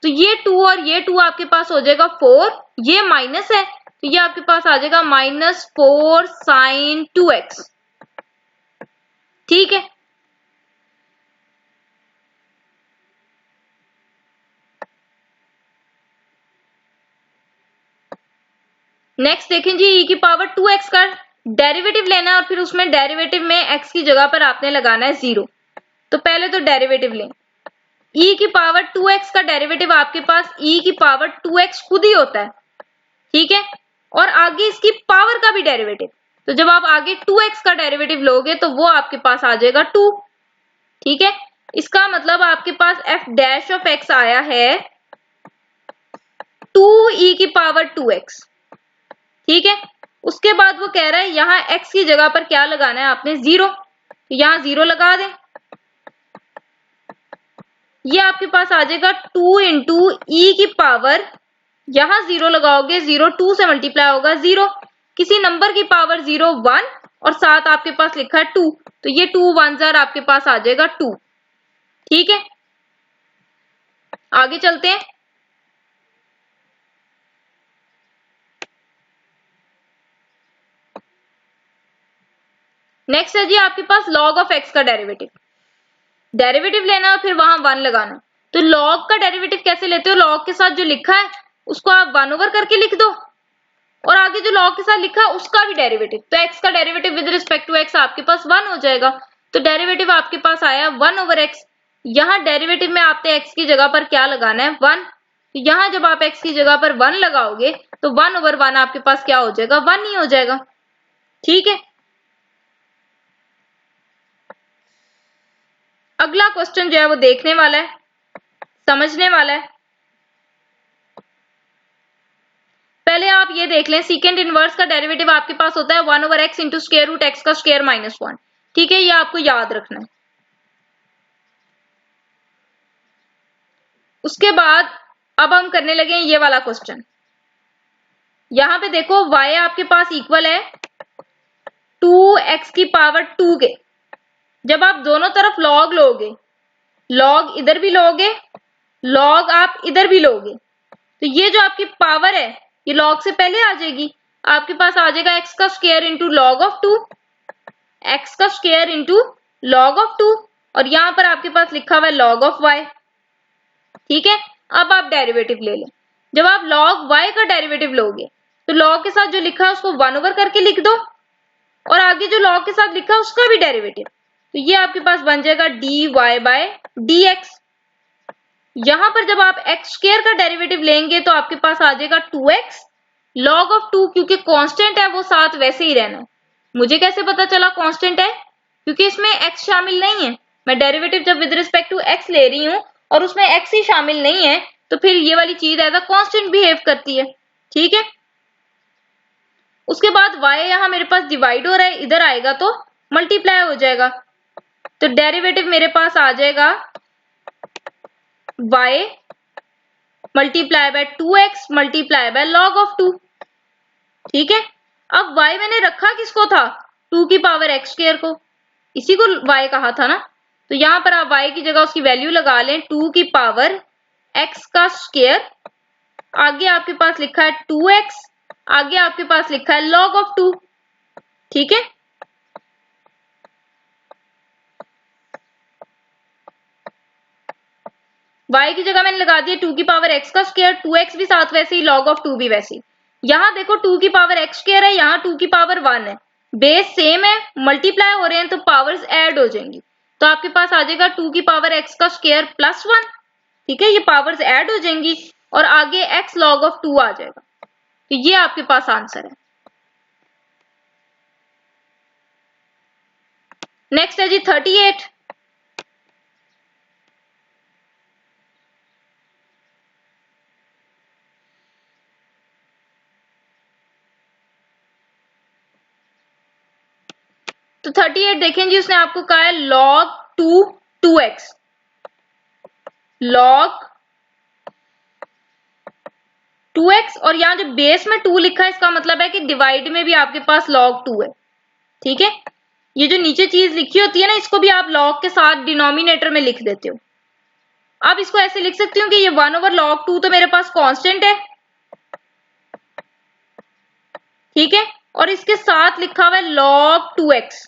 तो ये 2 और ये 2 आपके पास हो जाएगा 4, ये माइनस है तो ये आपके पास आ जाएगा -4 sin 2x, ठीक है। नेक्स्ट देखें जी, e की पावर 2x का डेरिवेटिव लेना है और फिर उसमें डेरिवेटिव में x की जगह पर आपने लगाना है 0। तो पहले तो डेरिवेटिव लें, e की पावर 2x का डेरिवेटिव आपके पास e की पावर 2x खुद ही होता है, ठीक है, और आगे इसकी पावर का भी डेरिवेटिव, तो जब आप आगे 2x का डेरिवेटिव लोगे तो वो आपके पास आ जाएगा 2, ठीक है। इसका मतलब आपके पास f डैश ऑफ x आया है 2e की पावर 2x, ठीक है। उसके बाद वो कह रहा है यहाँ x की जगह पर क्या लगाना है आपने 0, तो यहाँ 0 लगा दें, ये आपके पास आ जाएगा 2 इंटू ई की पावर, यहाँ 0 लगाओगे 0 2 से मल्टीप्लाई होगा 0, किसी नंबर की पावर 0 1 और साथ आपके पास लिखा है 2, तो ये 2 1 आपके पास आ जाएगा 2, ठीक है। आगे चलते हैं, नेक्स्ट है जी आपके पास लॉग ऑफ x का डेरिवेटिव लेना और फिर वहां 1 लगाना। तो लॉग का डेरिवेटिव कैसे लेते हो, लॉग के साथ जो लिखा है उसको आप 1 ओवर करके लिख दो, और आगे जो लॉग के साथ लिखा है उसका भी डेरिवेटिव, तो x का derivative with respect to x आपके पास 1 हो जाएगा, तो डेरिवेटिव आपके पास आया 1 ओवर x। यहाँ डेरिवेटिव में आपने x की जगह पर क्या लगाना है 1, तो यहाँ जब आप x की जगह पर 1 लगाओगे तो 1 ओवर 1 आपके पास क्या हो जाएगा 1 ही हो जाएगा, ठीक है। अगला क्वेश्चन जो है वो देखने वाला है, समझने वाला है। पहले आप ये देख लें, सीकेंड इनवर्स का डेरिवेटिव आपके पास होता है 1 over x into square root x का स्क्वायर -1, ठीक है, ये आपको याद रखना है। उसके बाद अब हम करने लगे ये वाला क्वेश्चन, यहां पे देखो y आपके पास इक्वल है 2x की पावर 2 के, जब आप दोनों तरफ लॉग लोगे, लॉग इधर भी लोगे, लॉग आप इधर भी लोगे, तो ये जो आपकी पावर है ये लॉग से पहले आ जाएगी, आपके पास आ जाएगा x का square into log of 2, x का स्क्वायर इंटू लॉग ऑफ 2, और यहां पर आपके पास लिखा हुआ है लॉग ऑफ y, ठीक है। अब आप डेरिवेटिव ले लें, जब आप लॉग y का डेरिवेटिव लोगे तो लॉग के साथ जो लिखा है उसको 1 ओवर करके लिख दो, और आगे जो log के साथ लिखा है उसका भी डेरिवेटिव, तो ये आपके पास बन जाएगा dy/dx। यहां पर जब आप x स्क्वायर का डेरिवेटिव लेंगे तो आपके पास आ जाएगा 2x log of 2, क्योंकि कांस्टेंट है वो साथ वैसे ही रहना है। मुझे कैसे पता चला कांस्टेंट है? क्योंकि इसमें x शामिल नहीं है। मैं डेरिवेटिव जब विद रिस्पेक्ट टू x ले रही हूं और उसमें x ही शामिल नहीं है, तो फिर ये वाली चीज एज अ कांस्टेंट बिहेव करती है। ठीक है, उसके बाद y यहां मेरे पास डिवाइड हो रहा है, इधर आएगा तो मल्टीप्लाई हो जाएगा, तो डेरिवेटिव मेरे पास आ जाएगा y multiply by 2x multiply by log of 2। ठीक है, अब y मैंने रखा किसको था? 2 की पावर x स्क्वायर को, इसी को y कहा था ना, तो यहां पर आप y की जगह उसकी वैल्यू लगा लें 2 की पावर x का स्क्वायर, आगे आपके पास लिखा है 2x, आगे आपके पास लिखा है log ऑफ 2। ठीक है, y की जगह मैंने लगा दिया 2 की पावर x का स्क्वायर, 2x भी साथ वैसे ही, log ऑफ 2 भी वैसे ही। यहां देखो 2 की पावर x स्क्वायर है, यहां 2 की पावर 1 है, बेस सेम है, मल्टीप्लाई हो रहे हैं तो पावर्स ऐड हो जाएंगी, तो आपके पास आ जाएगा 2 की पावर x का स्क्वायर प्लस 1। ठीक है, ये पावर्स ऐड हो जाएंगी और आगे x log ऑफ 2 आ जाएगा, तो ये आपके पास आंसर है। नेक्स्ट है जी 38। तो 38 देखें जी, उसने आपको कहा है log 2x, log 2x, और यहां जो बेस में 2 लिखा है इसका मतलब है कि डिवाइड में भी आपके पास log 2 है। ठीक है, ये जो नीचे चीज लिखी होती है ना, इसको भी आप log के साथ डिनोमिनेटर में लिख देते हो। अब इसको ऐसे लिख सकती हूँ कि ये 1/log 2 तो मेरे पास कांस्टेंट है। ठीक है, और इसके साथ लिखा हुआ है log 2x।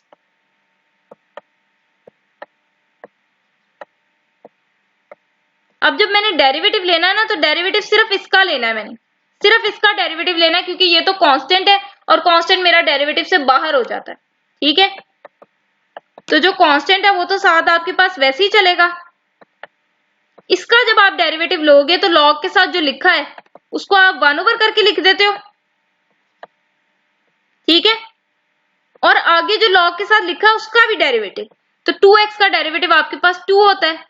अब जब मैंने डेरिवेटिव लेना है ना, तो डेरिवेटिव सिर्फ इसका लेना है, मैंने सिर्फ इसका डेरिवेटिव लेना है, क्योंकि ये तो कांस्टेंट है और कांस्टेंट मेरा डेरिवेटिव से बाहर हो जाता है। ठीक है, तो जो कांस्टेंट है वो तो साथ आपके पास वैसे ही चलेगा। इसका जब आप डेरिवेटिव लोगे तो log के साथ जो लिखा है उसको आप 1/, करके लिख देते हो। ठीक है, और आगे जो log के साथ लिखा है उसका भी डेरिवेटिव, तो 2x का डेरिवेटिव आपके पास 2 होता है,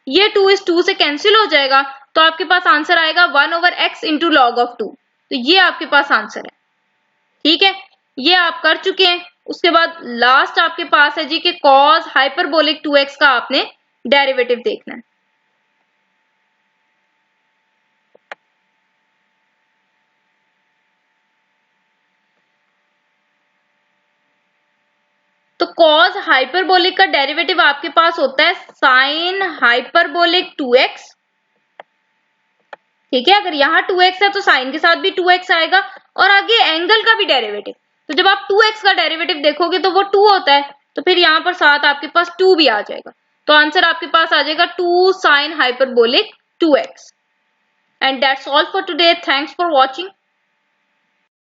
ये 2 इस 2 से कैंसिल हो जाएगा, तो आपके पास आंसर आएगा 1/x इंटू log ऑफ 2। तो ये आपके पास आंसर है। ठीक है, ये आप कर चुके हैं। उसके बाद लास्ट आपके पास है जी कि cos हाइपरबोलिक 2x का आपने डेरिवेटिव देखना है। तो cos हाइपरबोलिक का डेरिवेटिव आपके पास होता है sin हाइपरबोलिक 2x। ठीक है, अगर यहाँ 2x है तो साइन के साथ भी 2x आएगा, और आगे एंगल का भी डेरिवेटिव, तो जब आप 2x का डेरिवेटिव देखोगे तो वो 2 होता है, तो फिर यहाँ पर साथ आपके पास 2 भी आ जाएगा, तो आंसर आपके पास आ जाएगा 2 sin hyperbolic 2x। And that's all for today. Thanks for watching.